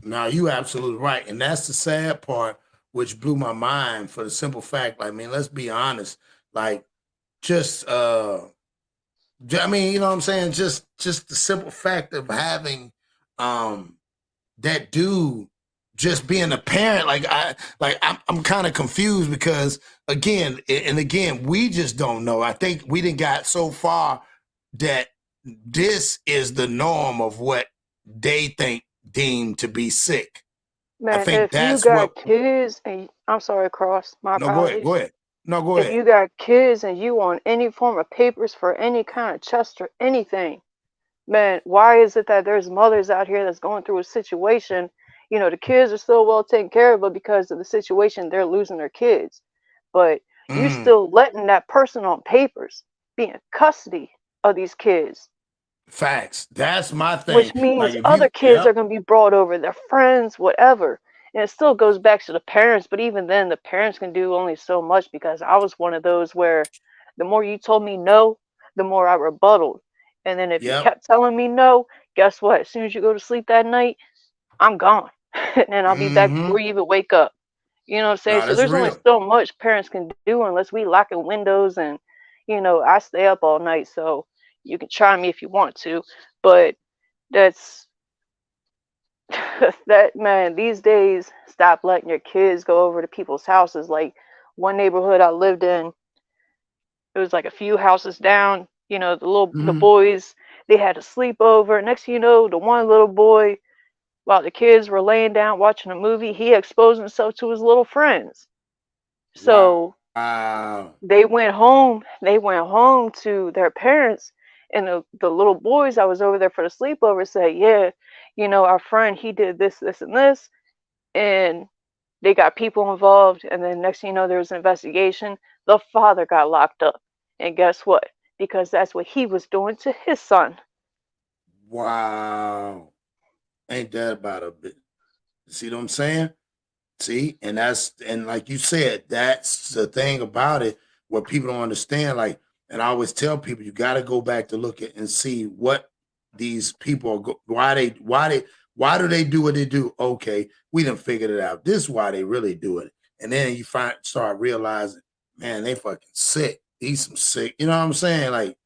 [SPEAKER 2] No, you absolutely right. And that's the sad part, which blew my mind for the simple fact, let's be honest. Like, just I mean, you know what I'm saying? Just the simple fact of having that dude just being a parent, I'm kind of confused because again, we just don't know. I think we didn't got so far that this is the norm of what they think deemed to be sick. I
[SPEAKER 13] Man,
[SPEAKER 2] think
[SPEAKER 13] if you
[SPEAKER 2] that's
[SPEAKER 13] got
[SPEAKER 2] what.
[SPEAKER 13] kids and I'm sorry, Cross, my
[SPEAKER 2] No, go ahead. Go
[SPEAKER 13] apologies.
[SPEAKER 2] ahead. No, go
[SPEAKER 13] If
[SPEAKER 2] ahead.
[SPEAKER 13] you got kids and you want any form of papers for any kind of trust or anything, man, why is it that there's mothers out here that's going through a situation, the kids are still well taken care of, but because of the situation, they're losing their kids. But you still letting that person on papers be in custody of these kids,
[SPEAKER 2] Facts. That's my thing.
[SPEAKER 13] which means
[SPEAKER 2] Like if
[SPEAKER 13] other
[SPEAKER 2] you,
[SPEAKER 13] kids
[SPEAKER 2] yep.
[SPEAKER 13] are going to be brought over, their friends, whatever. And it still goes back to the parents, but even then, the parents can do only so much because I was one of those where the more you told me no, the more I rebutted. And then if you
[SPEAKER 2] Yep.
[SPEAKER 13] kept telling me no, guess what? As soon as you go to sleep that night, I'm gone. And I'll be back before you even wake up. You know what I'm saying?
[SPEAKER 2] Nah,
[SPEAKER 13] So
[SPEAKER 2] that's
[SPEAKER 13] there's only
[SPEAKER 2] real.
[SPEAKER 13] so much parents can do unless we lock in windows and, I stay up all night. So you can try me if you want to. But that's that man, these days, stop letting your kids go over to people's houses. Like one neighborhood I lived in, it was like a few houses down, the boys, they had a sleepover. Next thing you know, the one little boy, while the kids were laying down watching a movie, he exposed himself to his little friends. So
[SPEAKER 2] Wow.
[SPEAKER 13] they went home to their parents, and the little boys I was over there for the sleepover said, yeah, our friend, he did this, this, and this, and they got people involved, and then next thing you know, there was an investigation. The father got locked up, and guess what? Because that's what he was doing to his son.
[SPEAKER 2] Wow. Ain't that about a bit? See what I'm saying? See, and like you said, that's the thing about it. What people don't understand, like, and I always tell people, you got to go back to look at and see what these people are. Why do they do what they do? Okay, we done figured it out. This is why they really do it, and then you start realizing, man, they fucking sick. These some sick. You know what I'm saying? Like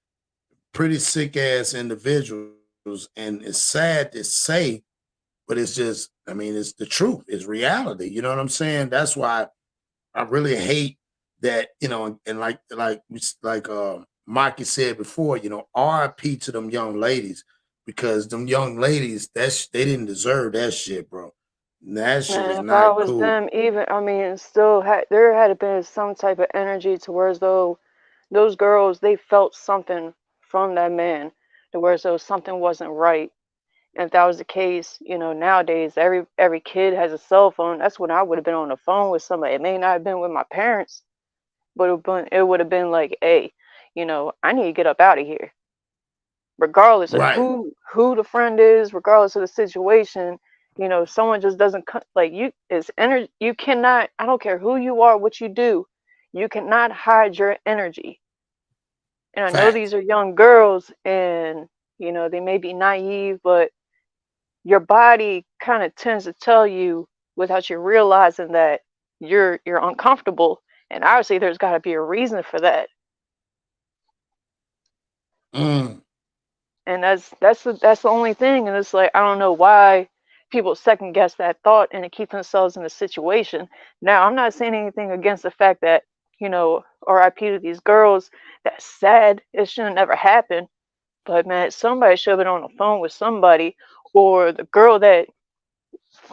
[SPEAKER 2] pretty sick ass individuals, and it's sad to say, but it's just, I mean, it's the truth, it's reality. You know what I'm saying? That's why I really hate that, and Mikey said before, RIP to them young ladies, because them young ladies, they didn't deserve that shit, bro. That shit
[SPEAKER 13] Man,
[SPEAKER 2] is
[SPEAKER 13] if I
[SPEAKER 2] not
[SPEAKER 13] was
[SPEAKER 2] cool.
[SPEAKER 13] them, even I mean, still there had been some type of energy to where as though those girls they felt something from that man, to where as though something wasn't right. And if that was the case, nowadays every kid has a cell phone. That's when I would have been on the phone with somebody. It may not have been with my parents, but it would have been like, hey, I need to get up out of here, regardless of
[SPEAKER 2] Right.
[SPEAKER 13] who the friend is, regardless of the situation. Someone just doesn't like you. It's energy. You cannot. I don't care who you are, what you do. You cannot hide your energy. And I know
[SPEAKER 2] Facts.
[SPEAKER 13] these are young girls, and they may be naive, but your body kind of tends to tell you without you realizing that you're uncomfortable, and obviously there's got to be a reason for that.
[SPEAKER 2] Mm.
[SPEAKER 13] And that's the only thing. And it's like, I don't know why people second guess that thought and to keep themselves in a situation. Now, I'm not saying anything against the fact that, RIP to these girls. That's sad. It should have never happened. But man, somebody should have been on the phone with somebody, or the girl that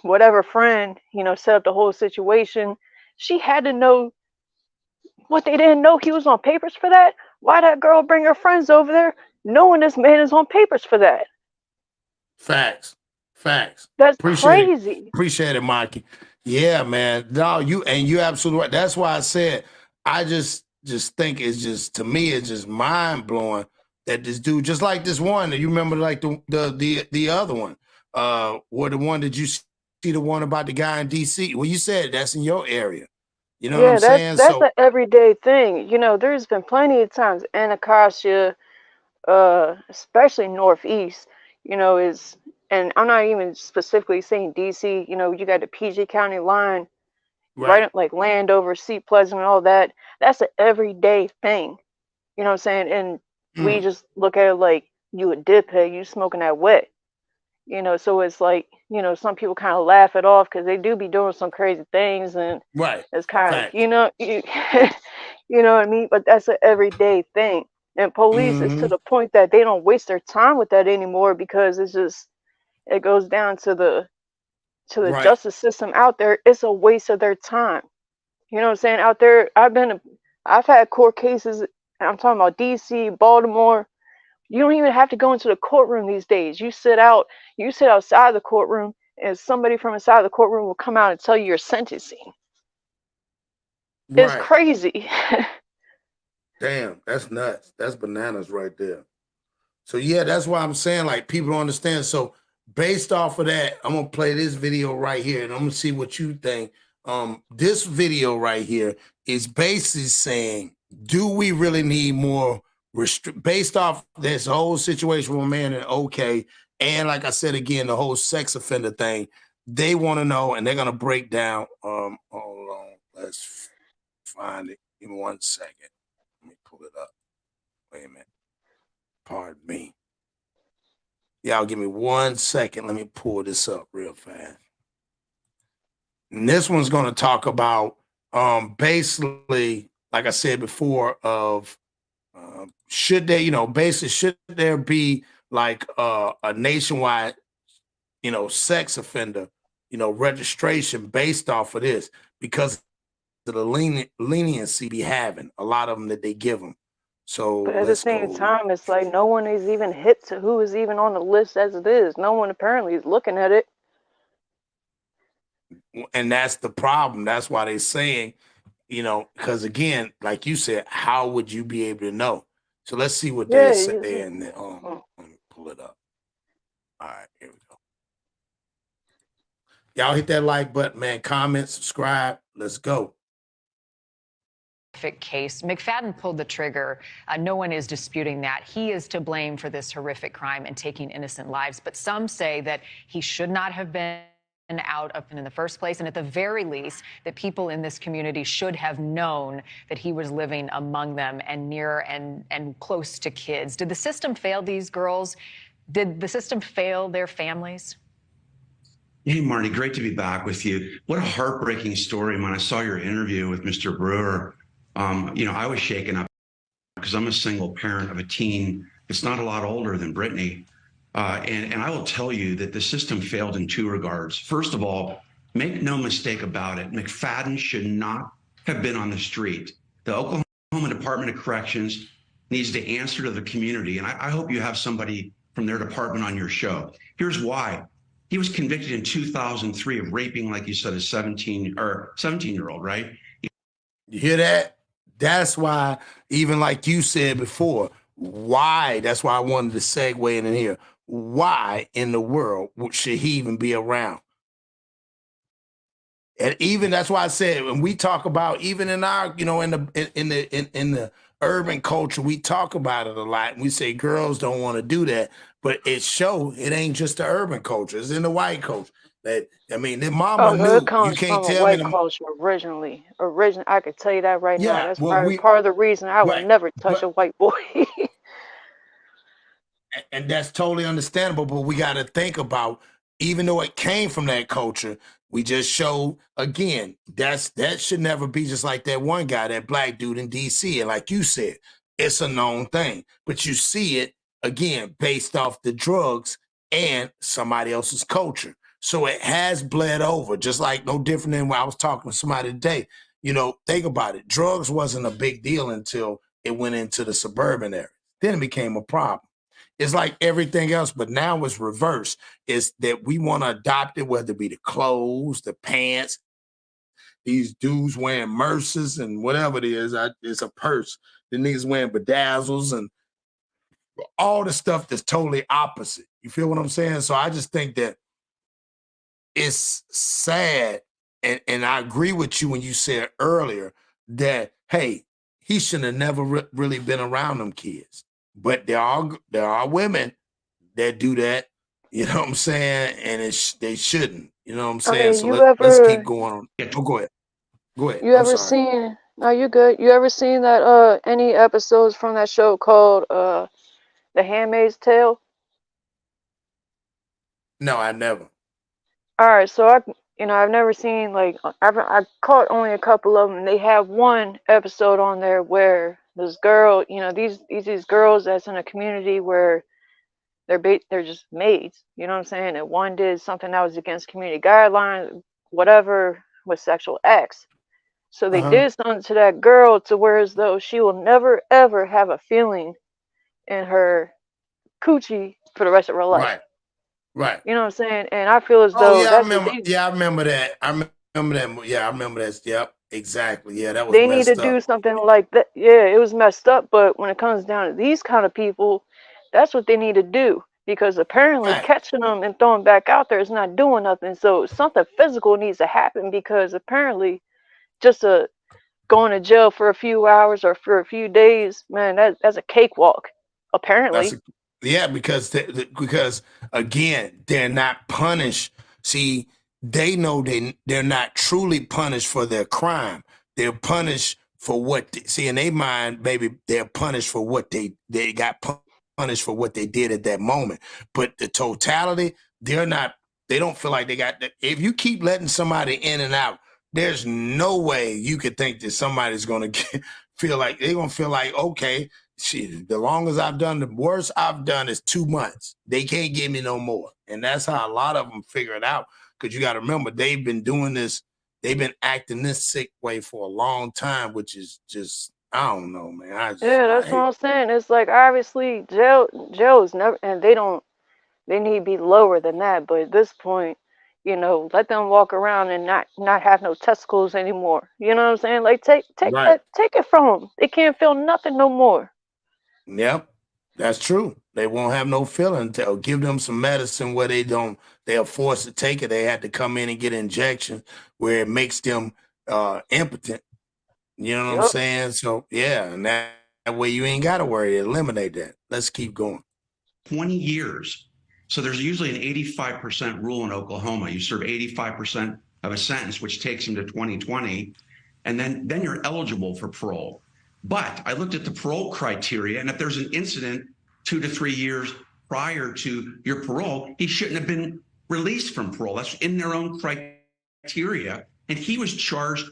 [SPEAKER 13] whatever friend, set up the whole situation. She had to know what they didn't know. He was on papers for that. Why that girl bring her friends over there knowing this man is on papers for that?
[SPEAKER 2] Facts. Facts.
[SPEAKER 13] That's
[SPEAKER 2] Appreciate it.
[SPEAKER 13] crazy.
[SPEAKER 2] Appreciate it, Mikey. Yeah, man. No, you absolutely right. That's why I said I just think it's just, to me, it's just mind blowing that this dude, just like this one, you remember like the other one, or the one that you see, the one about the guy in DC. Well, you said that's in your area. You know what I'm
[SPEAKER 13] Yeah, that's
[SPEAKER 2] saying?
[SPEAKER 13] that's
[SPEAKER 2] So
[SPEAKER 13] an everyday thing. There's been plenty of times in Acacia, especially Northeast, is and I'm not even specifically saying DC, you got the PG County line, right
[SPEAKER 2] right.
[SPEAKER 13] up like Landover, Seat Pleasant, and all that. That's an everyday thing. You know what I'm saying? And we just look at it like you a dickhead, you smoking that wet. You know, so it's like, you know, some people kind of laugh it off because they do be doing some crazy things, and
[SPEAKER 2] Right.
[SPEAKER 13] it's kind of,
[SPEAKER 2] Facts.
[SPEAKER 13] you know, you know what I mean? But that's an everyday thing. And police is to the point that they don't waste their time with that anymore, because it's just, it goes down to the
[SPEAKER 2] Right.
[SPEAKER 13] justice system out there. It's a waste of their time. You know what I'm saying? Out there, I've had court cases. I'm talking about DC, Baltimore. You don't even have to go into the courtroom these days. You sit outside the courtroom, and somebody from inside the courtroom will come out and tell you your sentencing. It's
[SPEAKER 2] Right.
[SPEAKER 13] crazy.
[SPEAKER 2] Damn, that's nuts. That's bananas right there. So yeah, that's why I'm saying, like, people don't understand. So based off of that, I'm gonna play this video right here, and I'm gonna see what you think. This video right here is basically saying, do we really need more based off this whole situation with man and okay, and like I said again, the whole sex offender thing, they want to know, and they're gonna break down. Hold on, let's find it. Give me 1 second. Let me pull it up. Wait a minute. Pardon me. Y'all give me 1 second. Let me pull this up real fast. And this one's going to talk about basically, like I said before, of should there, basically, should there be like a nationwide, sex offender, registration based off of this, because of the leniency be having, a lot of them that they give them. So
[SPEAKER 13] But at the
[SPEAKER 2] let's
[SPEAKER 13] same
[SPEAKER 2] go.
[SPEAKER 13] time, it's like no one is even hit to who is even on the list as it is. No one apparently is looking at it.
[SPEAKER 2] And that's the problem. That's why they're saying, because again, like you said, how would you be able to know? So let's see what they say, and then let me pull it up. All right, here we go. Y'all hit that like button, man. Comment, subscribe. Let's go.
[SPEAKER 3] Case. McFadden pulled the trigger. No one is disputing that. He is to blame for this horrific crime and taking innocent lives. But some say that he should not have been out up in the first place, and at the very least, that people in this community should have known that he was living among them and near and close to kids. Did the system fail these girls? Did the system fail their families?
[SPEAKER 14] Hey, Marty, great to be back with you. What a heartbreaking story. When I saw your interview with Mr. Brewer, I was shaken up because I'm a single parent of a teen that's not a lot older than Brittany. And I will tell you that the system failed in two regards. First of all, make no mistake about it, McFadden should not have been on the street. The Oklahoma Department of Corrections needs to answer to the community. And I hope you have somebody from their department on your show. Here's why. He was convicted in 2003 of raping, like you said, a 17-year-old, right?
[SPEAKER 2] You hear that? That's why, even like you said before, why? That's why I wanted to segue in here. Why in the world should he even be around? And even that's why I said, when we talk about, even in our, in the urban culture, we talk about it a lot. And we say girls don't want to do that, but it ain't just the urban culture; it's in the white culture. That their mama knew.
[SPEAKER 13] It comes
[SPEAKER 2] You can't
[SPEAKER 13] from a
[SPEAKER 2] tell
[SPEAKER 13] white
[SPEAKER 2] me.
[SPEAKER 13] culture originally. I could tell you that right now.
[SPEAKER 2] Yeah,
[SPEAKER 13] That's
[SPEAKER 2] well,
[SPEAKER 13] part of the reason I would never touch a white boy.
[SPEAKER 2] And that's totally understandable, but we got to think about, even though it came from that culture, we just show again, that should never be just like that one guy, that black dude in DC. And like you said, it's a known thing, but you see it again based off the drugs and somebody else's culture. So it has bled over, just like no different than when I was talking to somebody today. Think about it. Drugs wasn't a big deal until it went into the suburban area. Then it became a problem. It's like everything else, but now it's reversed. It's that we want to adopt it, whether it be the clothes, the pants, these dudes wearing Merces and whatever it is. It's a purse. The niggas wearing bedazzles and all the stuff that's totally opposite. You feel what I'm saying? So I just think that it's sad, and I agree with you when you said earlier that, hey, he shouldn't have never really been around them kids. But there are women that do that, you know what I'm saying? And they shouldn't, you know what I'm saying? So let's keep going on. Oh, go ahead.
[SPEAKER 13] You ever seen No, you good. You ever seen that any episodes from that show called The Handmaid's Tale?
[SPEAKER 2] No, I never.
[SPEAKER 13] All right, so I've never seen like I caught only a couple of them. They have one episode on there where this girl, these girls that's in a community where they're just maids, you know what I'm saying? And one did something that was against community guidelines, whatever, with sexual acts. So they
[SPEAKER 2] Uh-huh.
[SPEAKER 13] did something to that girl to where as though she will never ever have a feeling in her coochie for the rest of her life.
[SPEAKER 2] Right. Right.
[SPEAKER 13] You know what I'm saying? And I feel as
[SPEAKER 2] Oh
[SPEAKER 13] though
[SPEAKER 2] yeah, I
[SPEAKER 13] that's what
[SPEAKER 2] remember. Yeah, I remember that. I remember that. Yeah, I remember that. Yep, exactly. Yeah, that was
[SPEAKER 13] they need to
[SPEAKER 2] messed
[SPEAKER 13] do
[SPEAKER 2] up.
[SPEAKER 13] something like that. Yeah, it was messed up, but when it comes down to these kind of people, that's what they need to do. Because apparently
[SPEAKER 2] Right.
[SPEAKER 13] catching them and throwing back out there is not doing nothing. So something physical needs to happen because apparently just going to jail for a few hours or for a few days, man, that's a cakewalk.
[SPEAKER 2] That's
[SPEAKER 13] Apparently.
[SPEAKER 2] yeah, because because again, they're not punished. See, they know they're not truly punished for their crime. They're punished for what see in their mind, maybe they're punished for what they got punished for what they did at that moment. But the totality, they don't feel like they got if you keep letting somebody in and out, there's no way you could think that somebody's gonna feel like they're gonna feel like, okay, shit, the longest I've done, the worst I've done is 2 months. They can't give me no more. And that's how a lot of them figure it out. Because you got to remember, they've been doing this, they've been acting this sick way for a long time, which is just, I don't know, man.
[SPEAKER 13] Yeah,
[SPEAKER 2] I
[SPEAKER 13] that's what
[SPEAKER 2] hate.
[SPEAKER 13] I'm saying. It's like obviously jail is never, and they need to be lower than that. But at this point, let them walk around and not have no testicles anymore. You know what I'm saying? Like
[SPEAKER 2] Right.
[SPEAKER 13] take it from them. They can't feel nothing no more.
[SPEAKER 2] Yep. That's true. They won't have no feeling until give them some medicine where they are forced to take it. They had to come in and get an injection where it makes them impotent. You know what I'm
[SPEAKER 13] Yep.
[SPEAKER 2] saying? So yeah, and that way you ain't got to worry. Eliminate that. Let's keep going.
[SPEAKER 14] 20 years. So there's usually an 85% rule in Oklahoma. You serve 85% of a sentence, which takes them to 2020, and then you're eligible for parole. But I looked at the parole criteria, and if there's an incident 2 to 3 years prior to your parole, he shouldn't have been released from parole. That's in their own criteria. And he was charged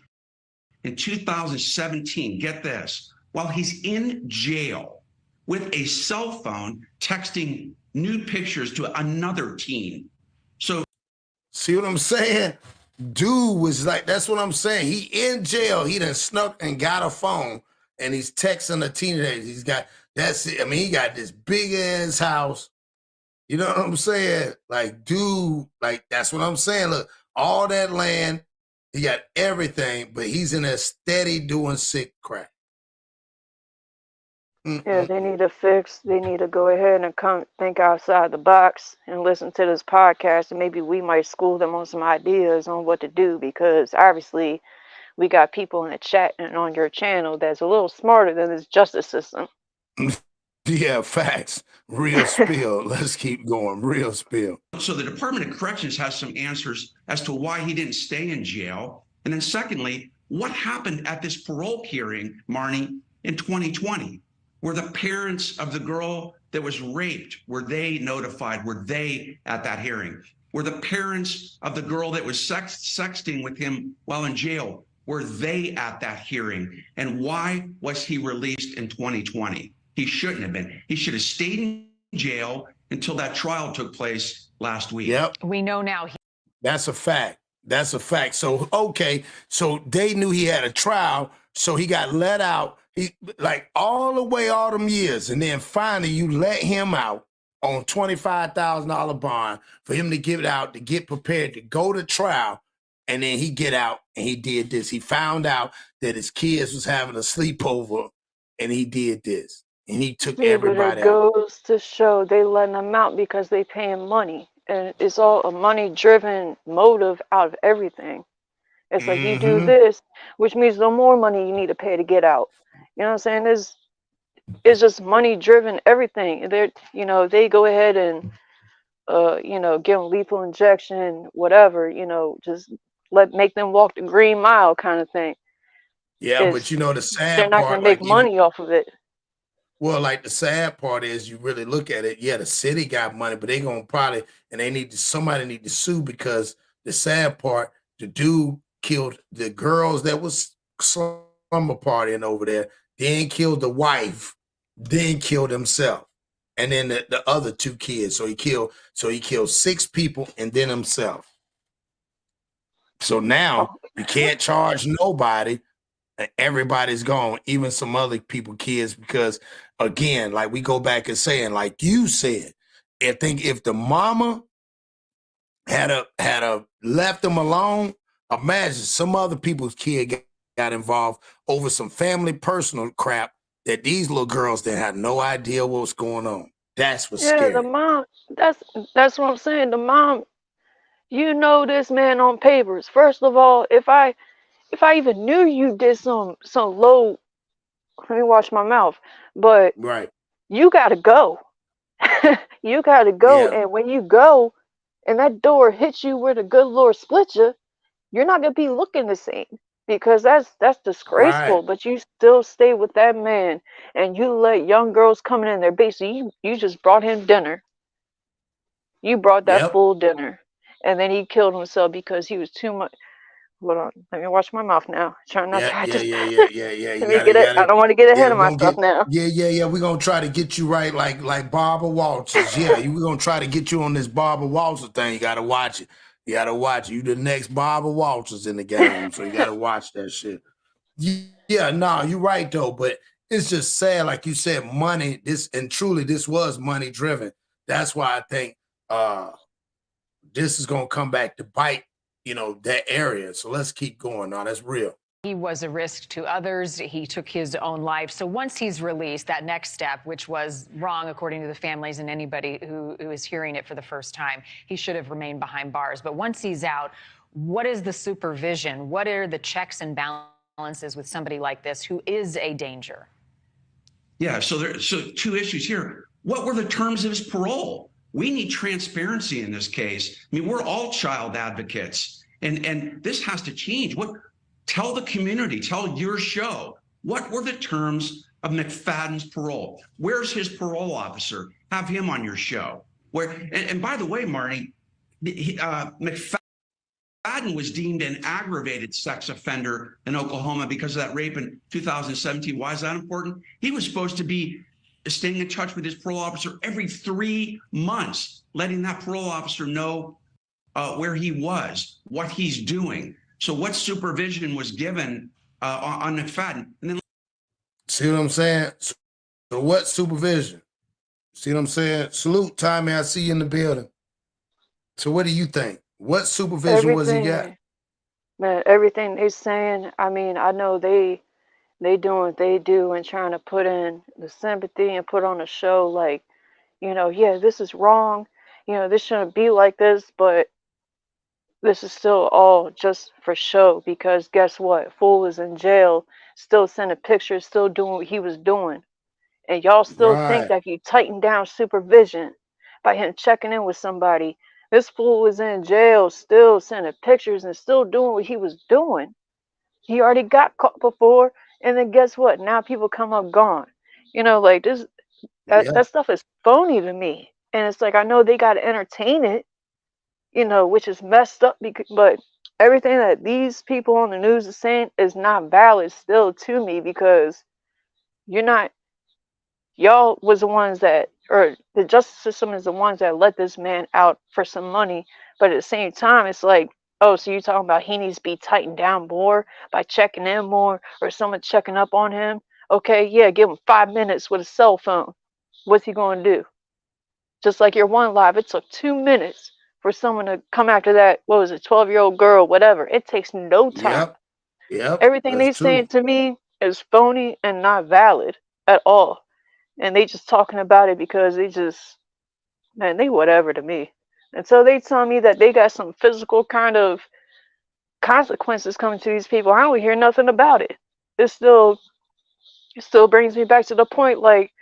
[SPEAKER 14] in 2017, get this, while he's in jail with a cell phone texting nude pictures to another teen. So
[SPEAKER 2] see what I'm saying? Dude was like, that's what I'm saying. He in jail. He done snuck and got a phone and he's texting a teenager. He's got, that's it. I mean, he got this big ass house. You know what I'm saying? Like, dude, like, that's what I'm saying. Look, all that land, he got everything, but he's in there steady doing sick crap.
[SPEAKER 13] Yeah, they need to fix. They need to go ahead and come think outside the box and listen to this podcast, and maybe we might school them on some ideas on what to do. Because obviously, we got people in the chat and on your channel that's a little smarter than this justice system.
[SPEAKER 2] Yeah, facts. Real spill. Let's keep going. Real spill.
[SPEAKER 14] So the Department of Corrections has some answers as to why he didn't stay in jail. And then secondly, what happened at this parole hearing, Marnie, in 2020? Were the parents of the girl that was raped, were they notified? Were they at that hearing? Were the parents of the girl that was sexting with him while in jail, were they at that hearing? And why was he released in 2020? He shouldn't have been. He should have stayed in jail until that trial took place last week.
[SPEAKER 2] Yep.
[SPEAKER 3] We know now.
[SPEAKER 2] That's a fact. That's a fact. So, okay. So they knew he had a trial. So he got let out. He like all the way, all them years. And then finally you let him out on $25,000 bond for him to give it out, to get prepared to go to trial. And then he get out and he did this. He found out that his kids was having a sleepover and he did this. And he took everybody
[SPEAKER 13] But it
[SPEAKER 2] out.
[SPEAKER 13] goes to show they letting them out because they paying money, and it's all a money-driven motive out of everything. It's like you do this, which means no more money you need to pay to get out. You know what I'm saying? It's just money-driven everything. They go ahead and give them lethal injection, whatever. Just make them walk the green mile kind of thing.
[SPEAKER 2] Yeah, but
[SPEAKER 13] Is
[SPEAKER 2] you know the
[SPEAKER 13] they're
[SPEAKER 2] sad
[SPEAKER 13] not going
[SPEAKER 2] part,
[SPEAKER 13] to make
[SPEAKER 2] like even
[SPEAKER 13] money off of it.
[SPEAKER 2] well, like the sad part is you really look at it. Yeah, the city got money, but they gonna probably and they need to somebody need to sue because the sad part, the dude killed the girls that was slumber partying over there, then killed the wife, then killed himself, and then the other two kids. So he killed six people and then himself. So now
[SPEAKER 13] Oh,
[SPEAKER 2] you can't charge nobody and everybody's gone, even some other people, kids, because again, like we go back and saying, like you said, if the mama had a left them alone, imagine some other people's kid got involved over some family personal crap that these little girls that had no idea what was going on. That's what's
[SPEAKER 13] yeah, the
[SPEAKER 2] scary.
[SPEAKER 13] mom. That's what I'm saying. The mom. You know this man on papers. First of all, if I even knew you did some low, let me watch my mouth. But
[SPEAKER 2] Right.
[SPEAKER 13] you gotta go. You gotta go.
[SPEAKER 2] Yeah.
[SPEAKER 13] And when you go, and that door hits you where the good Lord split you, you're not gonna be looking the same because that's
[SPEAKER 2] Right.
[SPEAKER 13] disgraceful. But you still stay with that man, and you let young girls coming in there. Basically, you just brought him dinner. You brought that
[SPEAKER 2] Yep.
[SPEAKER 13] full dinner, and then he killed himself because he was too much. Hold on, let me watch my mouth now. Try not
[SPEAKER 2] Yeah,
[SPEAKER 13] to. I
[SPEAKER 2] yeah,
[SPEAKER 13] just
[SPEAKER 2] yeah, yeah, yeah, yeah.
[SPEAKER 13] let me get it. I don't want to get ahead
[SPEAKER 2] Yeah,
[SPEAKER 13] of
[SPEAKER 2] we're gonna
[SPEAKER 13] myself
[SPEAKER 2] get,
[SPEAKER 13] now.
[SPEAKER 2] yeah, yeah, yeah. We're gonna try to get you right, like Barbara Walters. Yeah, we're gonna try to get you on this Barbara Walters thing. You gotta watch it. You gotta watch it. You the next Barbara Walters in the game, so you gotta watch that shit. Yeah, no, you're right though, but it's just sad, like you said, money. This and truly, this was money driven. That's why I think this is gonna come back to bite, that area. So let's keep going. No, that's real.
[SPEAKER 3] He was a risk to others. He took his own life. So once he's released, that next step, which was wrong according to the families and anybody who is hearing it for the first time, he should have remained behind bars. But once he's out, what is the supervision? What are the checks and balances with somebody like this who is a danger?
[SPEAKER 14] Yeah, so two issues here. What were the terms of his parole? We need transparency in this case. I mean, we're all child advocates, and this has to change. Tell the community, tell your show, what were the terms of McFadden's parole? Where's his parole officer? Have him on your show. And by the way, Marty, McFadden was deemed an aggravated sex offender in Oklahoma because of that rape in 2017. Why is that important? He was supposed to be staying in touch with his parole officer every 3 months, letting that parole officer know where he was, what he's doing. So what supervision was given on McFadden? And then,
[SPEAKER 2] see what I'm saying? So what supervision? See what I'm saying? Salute, Tommy. I see you in the building. So what do you think? What supervision was he got?
[SPEAKER 13] Everything, man, everything they saying. I mean, I know they doing what they do and trying to put in the sympathy and put on a show like, yeah, this is wrong. This shouldn't be like this, but this is still all just for show because guess what? Fool is in jail, still sending pictures, still doing what he was doing. And y'all still think
[SPEAKER 2] Right.
[SPEAKER 13] that you tighten down supervision by him checking in with somebody. This fool was in jail, still sending pictures and still doing what he was doing. He already got caught before, and then guess what? Now people come up gone. Like this,
[SPEAKER 2] Yeah.
[SPEAKER 13] that stuff is phony to me. And it's like I know they got to entertain it, which is messed up. But everything that these people on the news are saying is not valid still to me because you're not. Y'all was the ones that, or the justice system is the ones that let this man out for some money. But at the same time, it's like, oh, so you're talking about he needs to be tightened down more by checking in more or someone checking up on him? Okay, yeah, give him 5 minutes with a cell phone. What's he going to do? Just like your one live, it took 2 minutes for someone to come after that, what was it, 12-year-old girl, whatever. It takes no time.
[SPEAKER 2] Yep. Yep.
[SPEAKER 13] Everything
[SPEAKER 2] That's
[SPEAKER 13] they
[SPEAKER 2] true.
[SPEAKER 13] saying to me is phony and not valid at all. And they just talking about it because man, they whatever to me. And so they tell me that they got some physical kind of consequences coming to these people. I don't hear nothing about it. It still brings me back to the point like,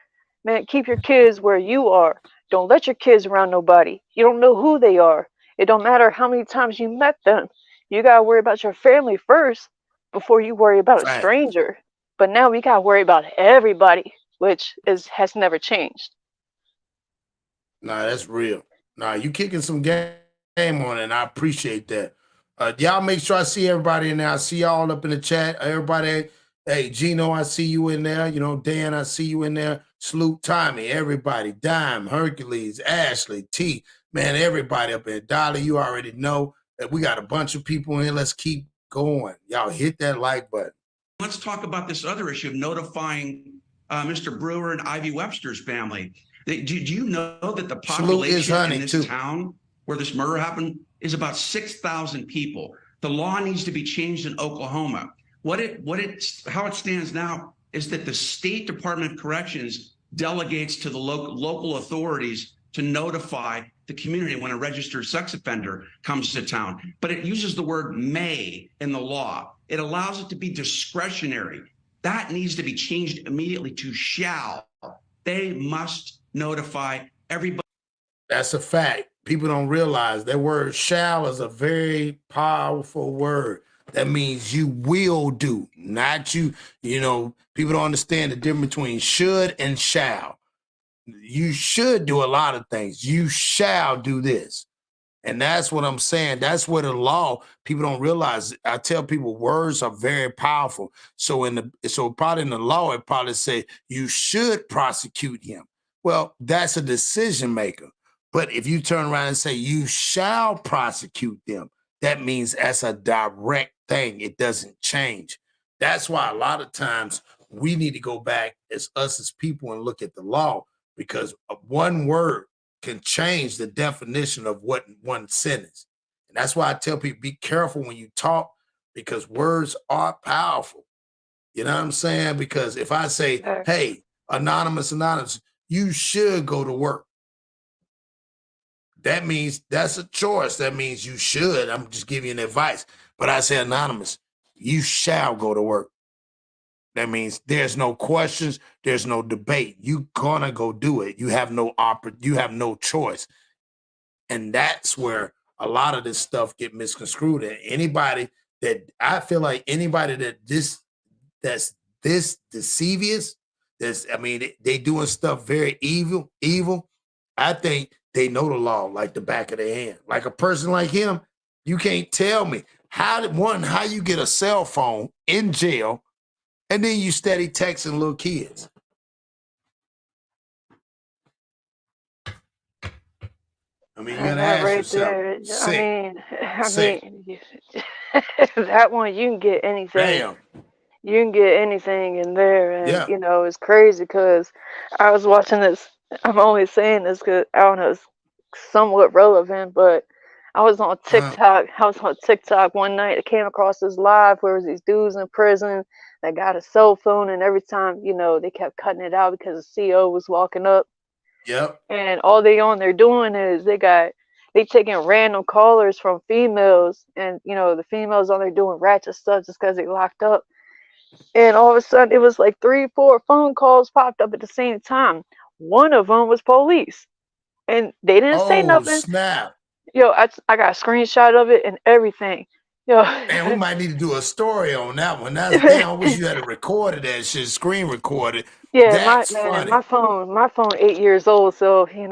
[SPEAKER 13] man, keep your kids where you are. Don't let your kids around nobody. You don't know who they are. It don't matter how many times you met them. You gotta worry about your family first. before you worry about a
[SPEAKER 2] Right.
[SPEAKER 13] stranger. But now we gotta worry about everybody, which has never changed.
[SPEAKER 2] Nah, that's real. Nah, you kicking some game on it, and I appreciate that. Y'all make sure I see everybody in there. I see y'all up in the chat. Everybody, hey, Gino, I see you in there. You know, Dan, I see you in there. Sloop, Tommy, everybody, Dime, Hercules, Ashley, T, man, everybody up there. Dolly, you already know that we got a bunch of people in here. Let's keep going. Y'all hit that like button.
[SPEAKER 14] Let's talk about this other issue of notifying Mr. Brewer and Ivy Webster's family. Do you know that the population in this town where this murder happened is about 6,000 people? The law needs to be changed in Oklahoma. How it stands now is that the State Department of Corrections delegates to the local authorities to notify the community when a registered sex offender comes to town. But it uses the word may in the law. It allows it to be discretionary. That needs to be changed immediately to shall. They must notify everybody.
[SPEAKER 2] That's a fact. People don't realize that word shall is a very powerful word. That means you will do, not you. You know, people don't understand the difference between should and shall. You should do a lot of things. You shall do this. And that's what I'm saying. That's where the law, people don't realize. I tell people words are very powerful. So probably in the law, it probably say you should prosecute him. Well, that's a decision maker. But if you turn around and say you shall prosecute them, that means that's a direct thing. It doesn't change. That's why a lot of times we need to go back as us as people and look at the law, because one word can change the definition of what one sentence. And that's why I tell people, be careful when you talk, because words are powerful. You know what I'm saying? Because if I say, hey, anonymous, you should go to work. That means that's a choice. That means you should. I'm just giving you an advice. But I say, anonymous, you shall go to work. That means there's no questions, there's no debate. You gonna go do it. You have no choice. And that's where a lot of this stuff get misconstrued. And anybody that I feel like anybody that's this deceivious, they doing stuff very evil. I think they know the law like the back of their hand. Like a person like him, you can't tell me how you get a cell phone in jail and then you steady texting little kids. I mean, you gotta ask
[SPEAKER 13] Right
[SPEAKER 2] yourself.
[SPEAKER 13] there.
[SPEAKER 2] Sick.
[SPEAKER 13] I mean, that one you can get anything.
[SPEAKER 2] Damn.
[SPEAKER 13] You can get anything in there, and
[SPEAKER 2] Yeah.
[SPEAKER 13] you know it's crazy because I was watching this. I'm only saying this because I don't know, it's somewhat relevant, but I was on TikTok. I was on TikTok one night. I came across this live where these dudes in prison that got a cell phone, and every time they kept cutting it out because the CO was walking up.
[SPEAKER 2] Yep.
[SPEAKER 13] And all they on there doing is they taking random callers from females, and the females on there doing ratchet stuff just because they locked up. And all of a sudden, it was like 3, 4 phone calls popped up at the same time. One of them was police, and they didn't say nothing.
[SPEAKER 2] Snap!
[SPEAKER 13] Yo, I got a screenshot of it and everything. Yo,
[SPEAKER 2] man, we might need to do a story on that one. Damn, I wish you had recorded that shit, screen recorded.
[SPEAKER 13] Yeah,
[SPEAKER 2] That's funny.
[SPEAKER 13] my phone 8 years old, so I can't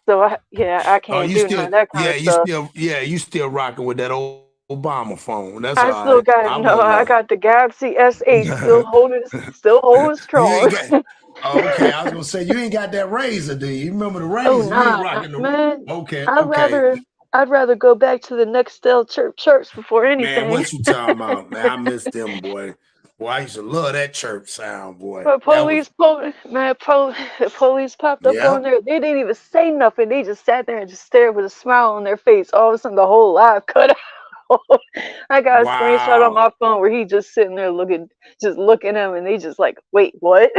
[SPEAKER 13] do none of that kind of stuff.
[SPEAKER 2] You still rocking with that old Obama phone. That's
[SPEAKER 13] I
[SPEAKER 2] all
[SPEAKER 13] still
[SPEAKER 2] right.
[SPEAKER 13] I got the Galaxy S8 still holding strong.
[SPEAKER 2] Okay, I was gonna say you ain't got that Razor, do you? You remember the Razor?
[SPEAKER 13] Oh nah,
[SPEAKER 2] you ain't rocking
[SPEAKER 13] man.
[SPEAKER 2] Okay.
[SPEAKER 13] I'd rather go back to the Nextel chirps before anything.
[SPEAKER 2] Man, what you talking about? Man, I miss them, boy. Boy, I used to love that chirp sound, boy.
[SPEAKER 13] But police popped up on there. They didn't even say nothing. They just sat there and just stared with a smile on their face. All of a sudden, the whole live cut out. I got a screenshot on my phone where he just sitting there looking at him, and they just like, wait, what?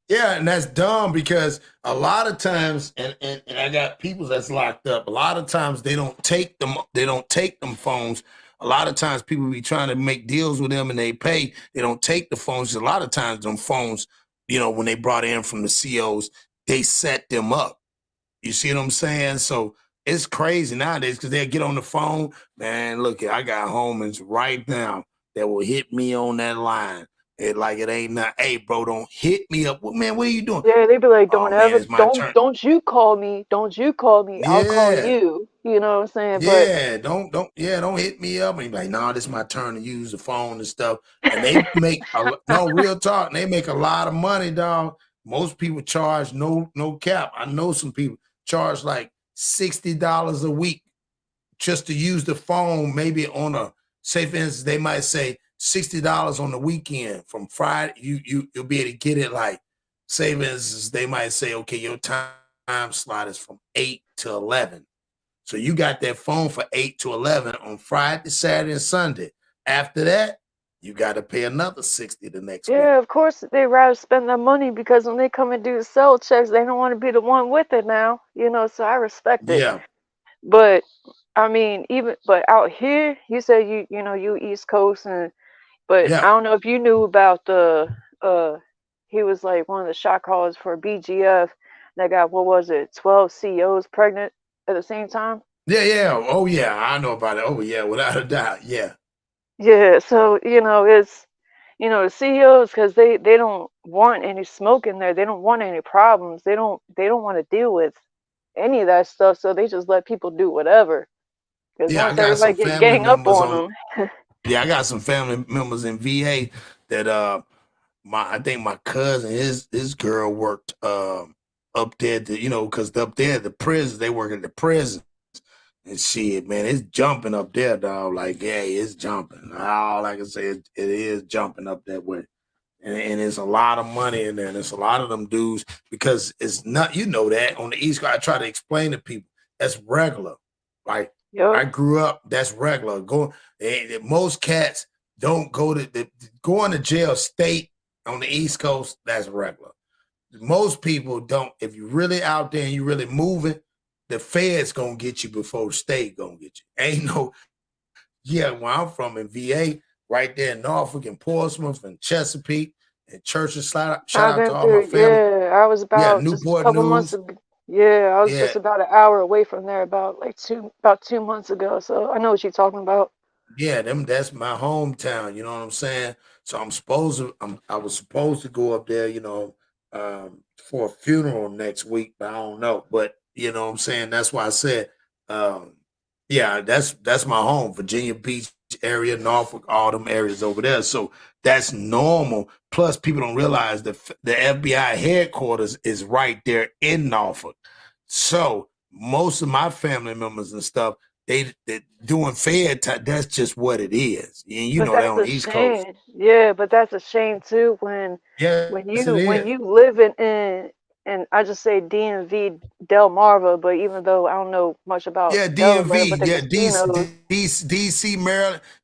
[SPEAKER 2] Yeah, and that's dumb because a lot of times, and I got people that's locked up. A lot of times they don't take them phones. A lot of times people be trying to make deals with them and they pay. They don't take the phones. A lot of times them phones, when they brought in from the COs, they set them up. You see what I'm saying? So it's crazy nowadays because they'll get on the phone. Man, look, I got homies right now that will hit me on that line. It ain't nothing. Hey, bro, don't hit me up. Well, man, what are you doing?
[SPEAKER 13] Yeah, they be like,
[SPEAKER 2] Oh
[SPEAKER 13] don't
[SPEAKER 2] man,
[SPEAKER 13] ever,
[SPEAKER 2] it's my turn.
[SPEAKER 13] don't you call me, don't you call me, I'll call
[SPEAKER 2] Yeah.
[SPEAKER 13] you. You know what I'm saying? But
[SPEAKER 2] Yeah, don't hit me up and be like, nah, this is my turn to use the phone and stuff. And they make no real talk. They make a lot of money, dog. Most people charge no cap. I know some people charge like $60 a week just to use the phone. Maybe on a, say for instance, they might say $60 on the weekend from Friday. You'll be able to get it like, say for instance, they might say, okay, your time slot is from 8 to 11. So you got that phone for 8 to 11 on Friday, Saturday, and Sunday. After that, you got to pay another 60 the next week.
[SPEAKER 13] yeah, of course they rather spend that money because when they come and do the sell checks, they don't want to be the one with it now. You know, so I respect it.
[SPEAKER 2] Yeah,
[SPEAKER 13] But I mean, but out here, you said you know you East Coast but I
[SPEAKER 2] yeah,
[SPEAKER 13] don't know if you knew about he was like one of the shot callers for BGF that got, what was it, 12 CEOs pregnant at the same time.
[SPEAKER 2] yeah. Oh yeah, I know about it. Oh yeah, without a doubt. Yeah,
[SPEAKER 13] Yeah, so it's the CEOs, because they don't want any smoke in there. They don't want any problems. They don't want to deal with any of that stuff. So they just let people do whatever. Because
[SPEAKER 2] yeah. I
[SPEAKER 13] once
[SPEAKER 2] got some
[SPEAKER 13] everybody get
[SPEAKER 2] family
[SPEAKER 13] gang up
[SPEAKER 2] members
[SPEAKER 13] on
[SPEAKER 2] on.
[SPEAKER 13] them,
[SPEAKER 2] Yeah, I got some family members in VA that I think my cousin, his girl worked up there, because up there the prison, they work at the prison. And shit, man, it's jumping up there, dog. Like, yeah, it's jumping. All I can say is it is jumping up that way. And it's a lot of money in there. And it's a lot of them dudes because it's not, that on the East Coast, I try to explain to people that's regular. Like,
[SPEAKER 13] yep.
[SPEAKER 2] I grew up, that's regular. Most cats don't going to jail state on the East Coast, that's regular. Most people don't. If you're really out there and you really moving, the Fed's gonna get you before the state gonna get you. Ain't no, yeah, where I'm from in VA, right there in Norfolk and Portsmouth and Chesapeake and Churches. Shout
[SPEAKER 13] I've
[SPEAKER 2] out to
[SPEAKER 13] been
[SPEAKER 2] all my
[SPEAKER 13] through,
[SPEAKER 2] family.
[SPEAKER 13] yeah, I was
[SPEAKER 2] Yeah,
[SPEAKER 13] about just a
[SPEAKER 2] Newport
[SPEAKER 13] couple months
[SPEAKER 2] News.
[SPEAKER 13] ago. Yeah, I was
[SPEAKER 2] Yeah,
[SPEAKER 13] just about an hour away from there, about 2 months ago. So I know what you're talking about.
[SPEAKER 2] yeah, that's my hometown. You know what I'm saying? So I was supposed to go up there, for a funeral next week, but I don't know. But you know what I'm saying? That's why I said, um, yeah, that's my home, Virginia Beach area, Norfolk, all them areas over there. So that's normal. Plus, people don't realize the FBI headquarters is right there in Norfolk. So most of my family members and stuff, they doing Fed time. That's just what it is. And
[SPEAKER 13] But
[SPEAKER 2] they're
[SPEAKER 13] that's
[SPEAKER 2] on
[SPEAKER 13] a
[SPEAKER 2] the East Coast.
[SPEAKER 13] shame. Yeah, but that's a shame too when
[SPEAKER 2] Yes, it is.
[SPEAKER 13] you live in I just say DMV Delmarva, but even though I don't know much about
[SPEAKER 2] Yeah,
[SPEAKER 13] Delaware,
[SPEAKER 2] DMV.
[SPEAKER 13] but the
[SPEAKER 2] Yeah,
[SPEAKER 13] casinos.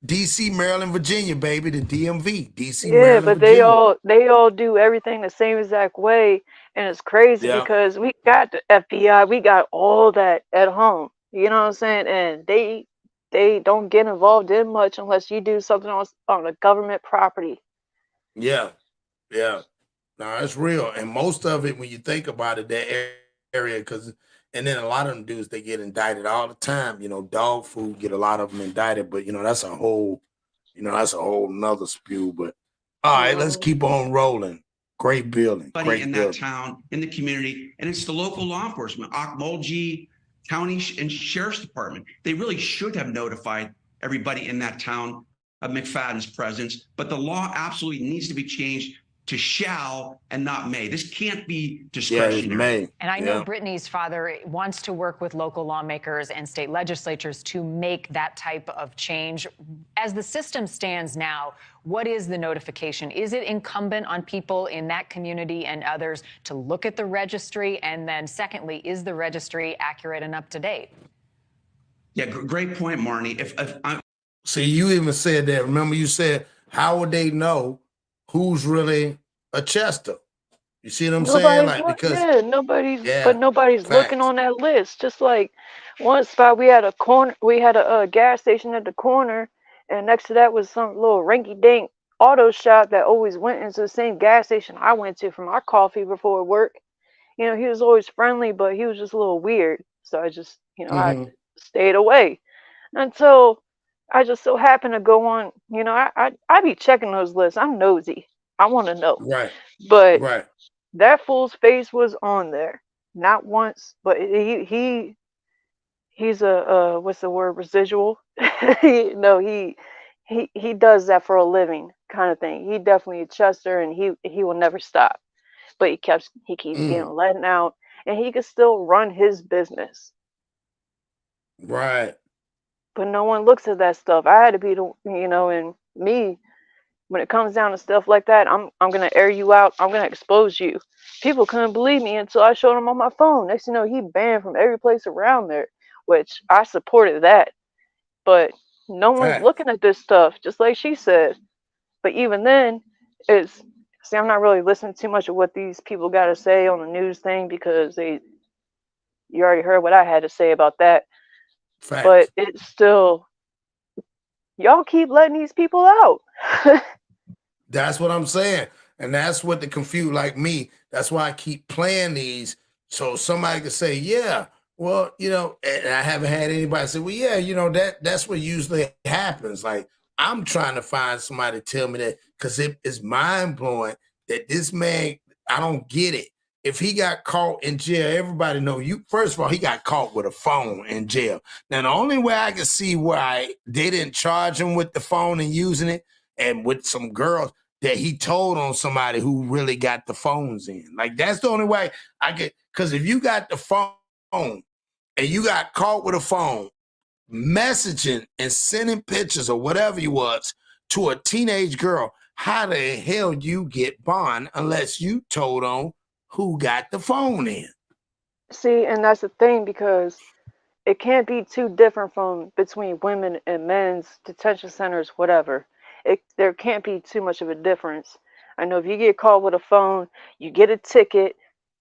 [SPEAKER 2] DC, Maryland, Virginia, baby. The DMV. DC,
[SPEAKER 13] Yeah,
[SPEAKER 2] Maryland,
[SPEAKER 13] but
[SPEAKER 2] Virginia.
[SPEAKER 13] they all do everything the same exact way, and it's crazy
[SPEAKER 2] Yeah.
[SPEAKER 13] because we got the FBI, we got all that at home. You know what I'm saying? And they don't get involved in much unless you do something on a government property.
[SPEAKER 2] Yeah. Yeah. No, it's real. And most of it, when you think about it, area, and then a lot of them dudes, they get indicted all the time. Dog food get a lot of them indicted, but that's a whole nother spew. But all right, let's
[SPEAKER 13] Mhm.
[SPEAKER 2] keep on rolling. Great building.
[SPEAKER 14] Everybody
[SPEAKER 2] Great
[SPEAKER 14] in that
[SPEAKER 2] building.
[SPEAKER 14] town, in the community, and it's the local law enforcement, Okmulgee County and Sheriff's Department. They really should have notified everybody in that town of McFadden's presence, but the law absolutely needs to be changed to shall and not may. This can't be discretionary.
[SPEAKER 2] Yeah, it's May.
[SPEAKER 3] And I know
[SPEAKER 2] Yeah.
[SPEAKER 3] Brittany's father wants to work with local lawmakers and state legislatures to make that type of change. As the system stands now, what is the notification? Is it incumbent on people in that community and others to look at the registry? And then secondly, is the registry accurate and up to date?
[SPEAKER 14] Yeah, great point, Marnie. If I'm
[SPEAKER 2] See, you even said that. Remember, you said, how would they know who's really a Chester? You see what I'm saying?
[SPEAKER 13] Nobody's
[SPEAKER 2] Like,
[SPEAKER 13] look,
[SPEAKER 2] because,
[SPEAKER 13] yeah,
[SPEAKER 2] yeah,
[SPEAKER 13] nobody's looking
[SPEAKER 2] facts.
[SPEAKER 13] on that list. Just like one spot, we had a gas station at the corner, and next to that was some little rinky-dink auto shop that always went into the same gas station I went to for my coffee before work. He was always friendly, but he was just a little weird. So I just, I
[SPEAKER 2] Mm-hmm.
[SPEAKER 13] stayed away until I just so happened to go on. I be checking those lists. I'm nosy. I want to know.
[SPEAKER 2] Right.
[SPEAKER 13] But
[SPEAKER 2] Right.
[SPEAKER 13] that fool's face was on there, not once, but he's a what's the word, residual. No, he does that for a living kind of thing. He definitely a Chester, and he will never stop. But he keeps
[SPEAKER 2] Mm.
[SPEAKER 13] getting let out, and he can still run his business.
[SPEAKER 2] Right.
[SPEAKER 13] But no one looks at that stuff. I had to be the, and me, when it comes down to stuff like that, I'm gonna air you out. I'm gonna expose you. People couldn't believe me until I showed him on my phone. Next thing you know, he banned from every place around there, which I supported that. But no one's
[SPEAKER 2] Fact.
[SPEAKER 13] looking at this stuff, just like she said. But even then, it's see, I'm not really listening too much of what these people got to say on the news thing because you already heard what I had to say about that. But
[SPEAKER 2] Facts.
[SPEAKER 13] it's still, y'all keep letting these people out.
[SPEAKER 2] That's what I'm saying. And that's what the confuse like me. That's why I keep playing these. So somebody could say, yeah, well, and I haven't had anybody say, well, yeah, that's what usually happens. Like I'm trying to find somebody to tell me that because it is mind blowing that this man, I don't get it. If he got caught in jail, everybody know first of all, he got caught with a phone in jail. Now, the only way I can see why they didn't charge him with the phone and using it and with some girls, that he told on somebody who really got the phones in. Like that's the only way I get. Because if you got the phone and you got caught with a phone messaging and sending pictures or whatever you was to a teenage girl, how the hell you get bond unless you told on who got the phone in?
[SPEAKER 13] See, and that's the thing because it can't be too different from between women and men's detention centers, whatever. There can't be too much of a difference. I know if you get caught with a phone, you get a ticket,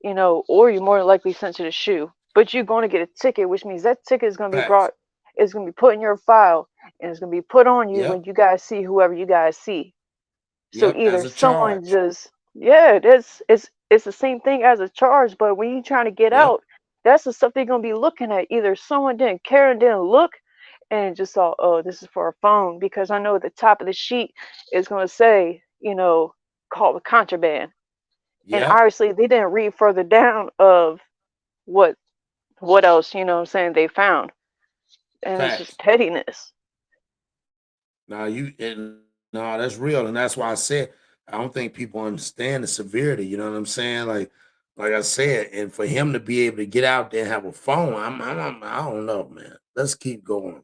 [SPEAKER 13] or you're more likely sent to the shoe. But you're going to get a ticket, which means that ticket is going to be
[SPEAKER 2] Facts.
[SPEAKER 13] it's going to be put in your file, and it's going to be put on you when
[SPEAKER 2] Yep.
[SPEAKER 13] you guys see whoever you guys see. So
[SPEAKER 2] Yep. As
[SPEAKER 13] either
[SPEAKER 2] a
[SPEAKER 13] someone
[SPEAKER 2] charge.
[SPEAKER 13] just, yeah, it's the same thing as a charge, but when you're trying to get
[SPEAKER 2] Yep.
[SPEAKER 13] out, that's the stuff they're gonna be looking at. Either someone didn't care and didn't look and just saw, oh, this is for a phone, because I know at the top of the sheet is gonna say, caught with contraband. And
[SPEAKER 2] Yep.
[SPEAKER 13] obviously they didn't read further down of what else, what I'm saying, they found. And it's just
[SPEAKER 2] Facts.
[SPEAKER 13] pettiness.
[SPEAKER 2] No, that's real, and that's why I said I don't think people understand the severity. You know what I'm saying? Like I said, and for him to be able to get out there and have a phone, I don't know, man. Let's keep going.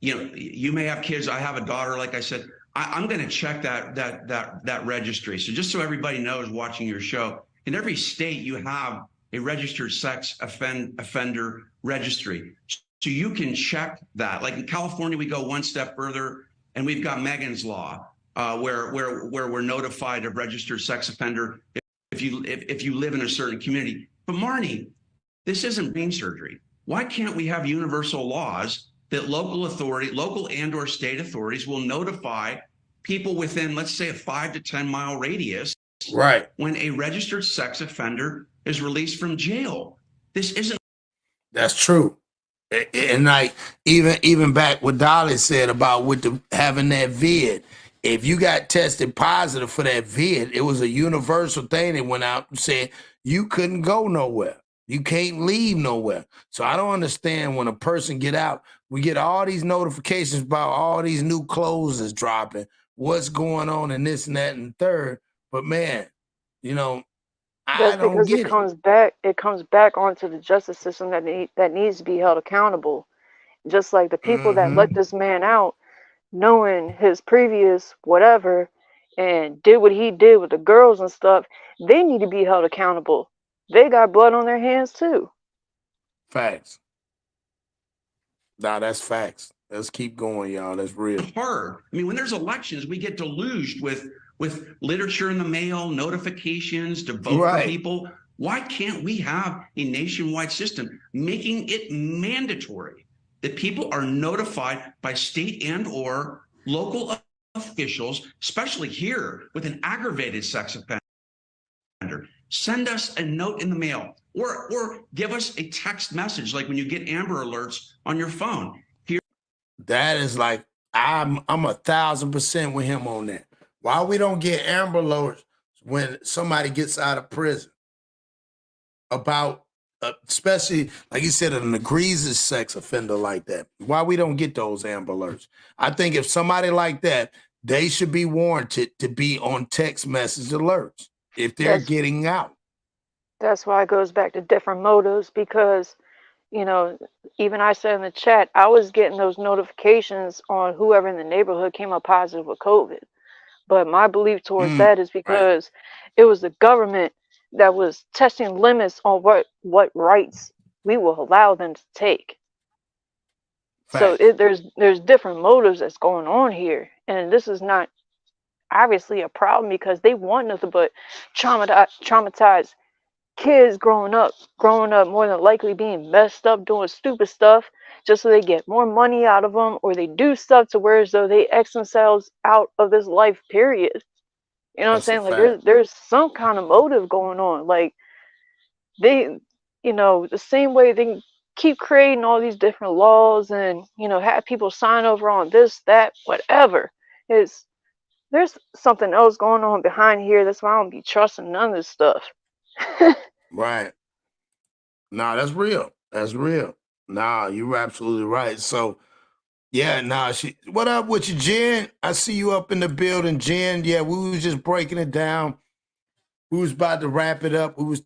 [SPEAKER 2] Yeah.
[SPEAKER 14] You may have kids. I have a daughter. Like I said, I'm going to check that registry. So just so everybody knows, watching your show, in every state you have a registered sex offender registry. So you can check that. Like in California, we go one step further, and we've got Megan's Law, where we're notified of registered sex offender if you live in a certain community. But Marnie, this isn't brain surgery. Why can't we have universal laws that local and or state authorities will notify people within, let's say, a 5 to 10 mile radius,
[SPEAKER 2] right,
[SPEAKER 14] when a registered sex offender is released from jail? This isn't.
[SPEAKER 2] That's true. And like even back what Dolly said about having that vid, if you got tested positive for that vid, it was a universal thing that went out and said you couldn't go nowhere. You can't leave nowhere. So I don't understand when a person get out, we get all these notifications about all these new clothes is dropping, what's going on and this and that and third. But man, I
[SPEAKER 13] That's
[SPEAKER 2] don't
[SPEAKER 13] because it
[SPEAKER 2] get it.
[SPEAKER 13] comes back. It comes back onto the justice system that needs to be held accountable. Just like the people that let
[SPEAKER 2] Mm-hmm.
[SPEAKER 13] this man out, knowing his previous whatever, and did what he did with the girls and stuff, they need to be held accountable. They got blood on their hands too.
[SPEAKER 2] Facts. Nah, that's facts. Let's keep going, y'all. That's real.
[SPEAKER 14] Hard. I mean, when there's elections, we get deluged with literature in the mail, notifications to vote for people. Why can't we have a nationwide system making it mandatory that people are notified by state and or local officials, especially here with an aggravated sex offender? send us a note in the mail or give us a text message like when you get Amber Alerts on your phone.
[SPEAKER 2] That is like, I'm 1,000% with him on that. Why we don't get Amber Alerts when somebody gets out of prison about, especially like you said, an egregious sex offender like that? Why we don't get those Amber Alerts? I think if somebody like that, they should be warranted to be on text message alerts if they're getting out.
[SPEAKER 13] That's why it goes back to different motives, because even I said in the chat, I was getting those notifications on whoever in the neighborhood came up positive with COVID. But my belief towards that is because it was the government that was testing limits on what rights we will allow them to take. So there's different motives that's going on here, and this is not obviously a problem because they want nothing but traumatize kids growing up more than likely being messed up, doing stupid stuff just so they get more money out of them, or they do stuff to where as though they X themselves out of this life, period. You know what I'm saying? Like there's some kind of motive going on. Like they, the same way they keep creating all these different laws and, have people sign over on this, that, whatever. There's something else going on behind here. That's why I don't be trusting none of this stuff.
[SPEAKER 2] Right. Nah, that's real. That's real. Nah, you're absolutely right. So, yeah, what up with you, Jen? I see you up in the building, Jen. Yeah, we was just breaking it down. We was about to wrap it up. We was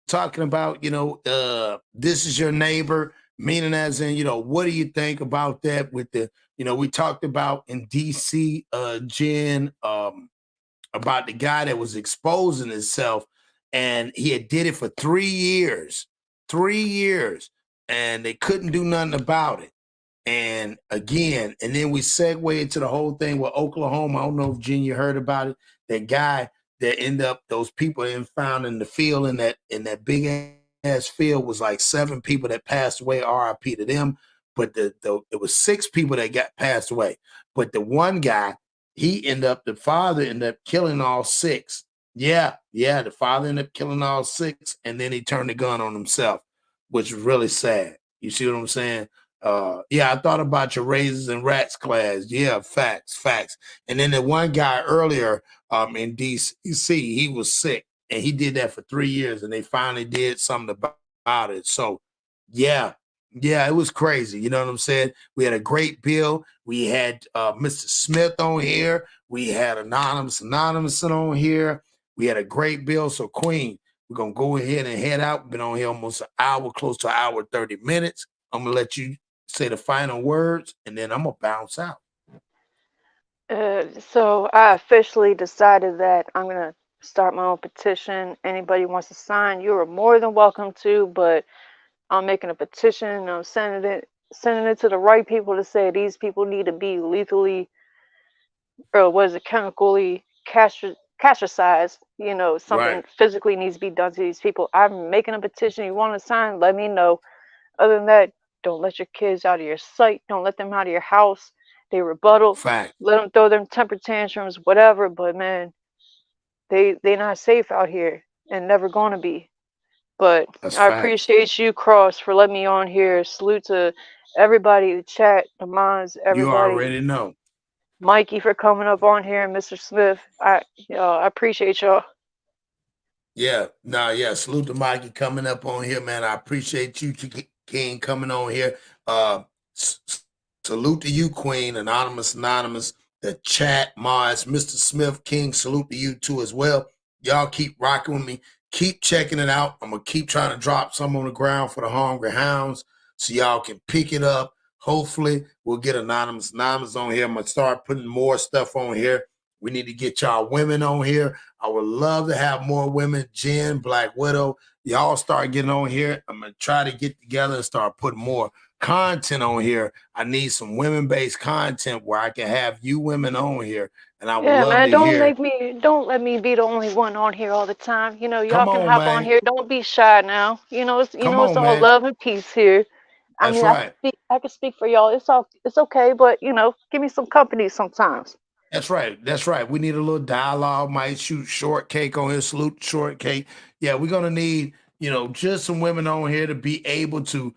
[SPEAKER 2] talking about, this is your neighbor, meaning as in, what do you think about that with the, we talked about in DC, Jen, about the guy that was exposing himself, and he had did it for 3 years, and they couldn't do nothing about it. And again, and then we segue into the whole thing with Oklahoma. I don't know if Jen, you heard about it. That guy that ended up, those people found in the field in that big ass field was like 7 people that passed away. RIP to them. But it was 6 people that got passed away. But the one guy, the father ended up killing all 6. Yeah, the father ended up killing all 6, and then he turned the gun on himself, which was really sad. You see what I'm saying? I thought about your Raisins and Rats class. Yeah, facts. And then the one guy earlier in DC, he was sick, and he did that for 3 years, and they finally did something about it. So, yeah, it was crazy. You know what I'm saying? We had a great bill. We had Mr. Smith on here. We had Anonymous on here. We had a great bill. So, Queen, we're going to go ahead and head out. We've been on here almost an hour, close to an hour, 30 minutes. I'm going to let you say the final words, and then I'm going to bounce out.
[SPEAKER 13] So I officially decided that I'm going to start my own petition. Anybody wants to sign, you are more than welcome to, but I'm making a petition and I'm sending it to the right people to say these people need to be lethally, or chemically castricized. Something physically needs to be done to these people. I'm making a petition. You want to sign, let me know. Other than that, don't let your kids out of your sight. Don't let them out of your house. They rebuttal.
[SPEAKER 2] Fact.
[SPEAKER 13] Let them throw them temper tantrums, whatever. But man, they're not safe out here and never going to be. But I appreciate you, Cross, for letting me on here. Salute to everybody, the chat, the mods, everybody.
[SPEAKER 2] You already know.
[SPEAKER 13] Mikey for coming up on here, and Mr. Smith. I appreciate y'all.
[SPEAKER 2] Yeah, salute to Mikey coming up on here, man. I appreciate you, King, coming on here. Salute to you, Queen, Anonymous, the chat, mods, Mr. Smith, King, salute to you too as well. Y'all keep rocking with me. Keep checking it out. I'm going to keep trying to drop some on the ground for the Hungry Hounds so y'all can pick it up. Hopefully, we'll get Anonymous on here. I'm going to start putting more stuff on here. We need to get y'all women on here. I would love to have more women. Jen, Black Widow, y'all start getting on here. I'm going to try to get together and start putting more content on here. I need some women-based content where I can have you women on here. And I would love to hear.
[SPEAKER 13] Don't let me be the only one on here all the time. Y'all can hop on here. Don't be shy now. It's all love and peace here.
[SPEAKER 2] That's right.
[SPEAKER 13] I can speak for y'all. It's okay, but give me some company sometimes.
[SPEAKER 2] That's right. That's right. We need a little dialogue. Might shoot Shortcake on here. Salute Shortcake. Yeah, we're gonna need, just some women on here to be able to,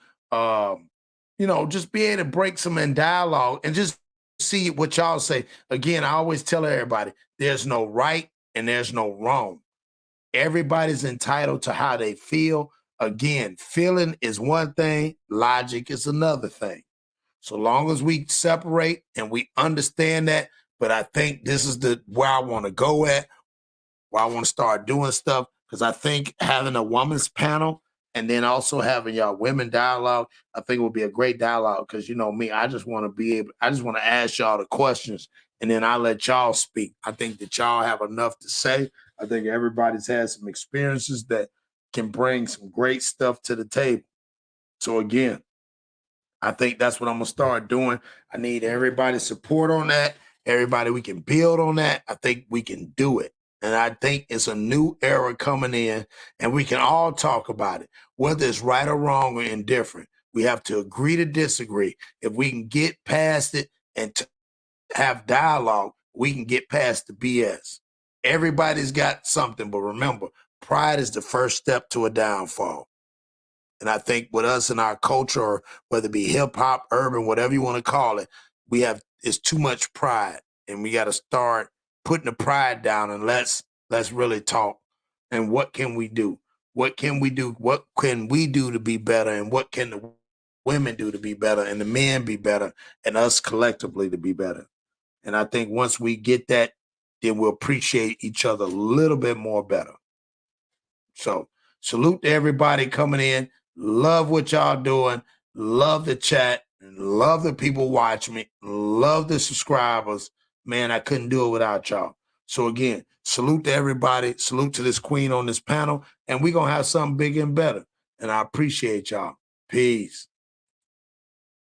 [SPEAKER 2] just be able to break some in dialogue and just see what y'all say. Again, I always tell everybody, there's no right and there's no wrong. Everybody's entitled to how they feel. Again, feeling is one thing, logic is another thing. So long as we separate and we understand that, but I think this is where I want to go at, where I want to start doing stuff, because I think having a woman's panel and then also having y'all women dialogue, I think it would be a great dialogue. Because you know me, I just want to ask y'all the questions and then I let y'all speak. I think that y'all have enough to say. I think everybody's had some experiences that can bring some great stuff to the table. So again, I think that's what I'm going to start doing. I need everybody's support on that. Everybody, we can build on that. I think we can do it. And I think it's a new era coming in, and we can all talk about it, whether it's right or wrong or indifferent. We have to agree to disagree. If we can get past it and have dialogue, we can get past the BS. Everybody's got something, but remember, pride is the first step to a downfall. And I think with us in our culture, or whether it be hip hop, urban, whatever you want to call it, it's too much pride. And we got to start putting the pride down and let's really talk. And what can we do? What can we do? What can we do to be better? And what can the women do to be better and the men be better and us collectively to be better? And I think once we get that, then we'll appreciate each other a little bit more better. So salute to everybody coming in. Love what y'all doing. Love the chat. Love the people watching me. Love the subscribers. Man, I couldn't do it without y'all. So again, salute to everybody. Salute to this queen on this panel. And we're going to have something big and better. And I appreciate y'all. Peace.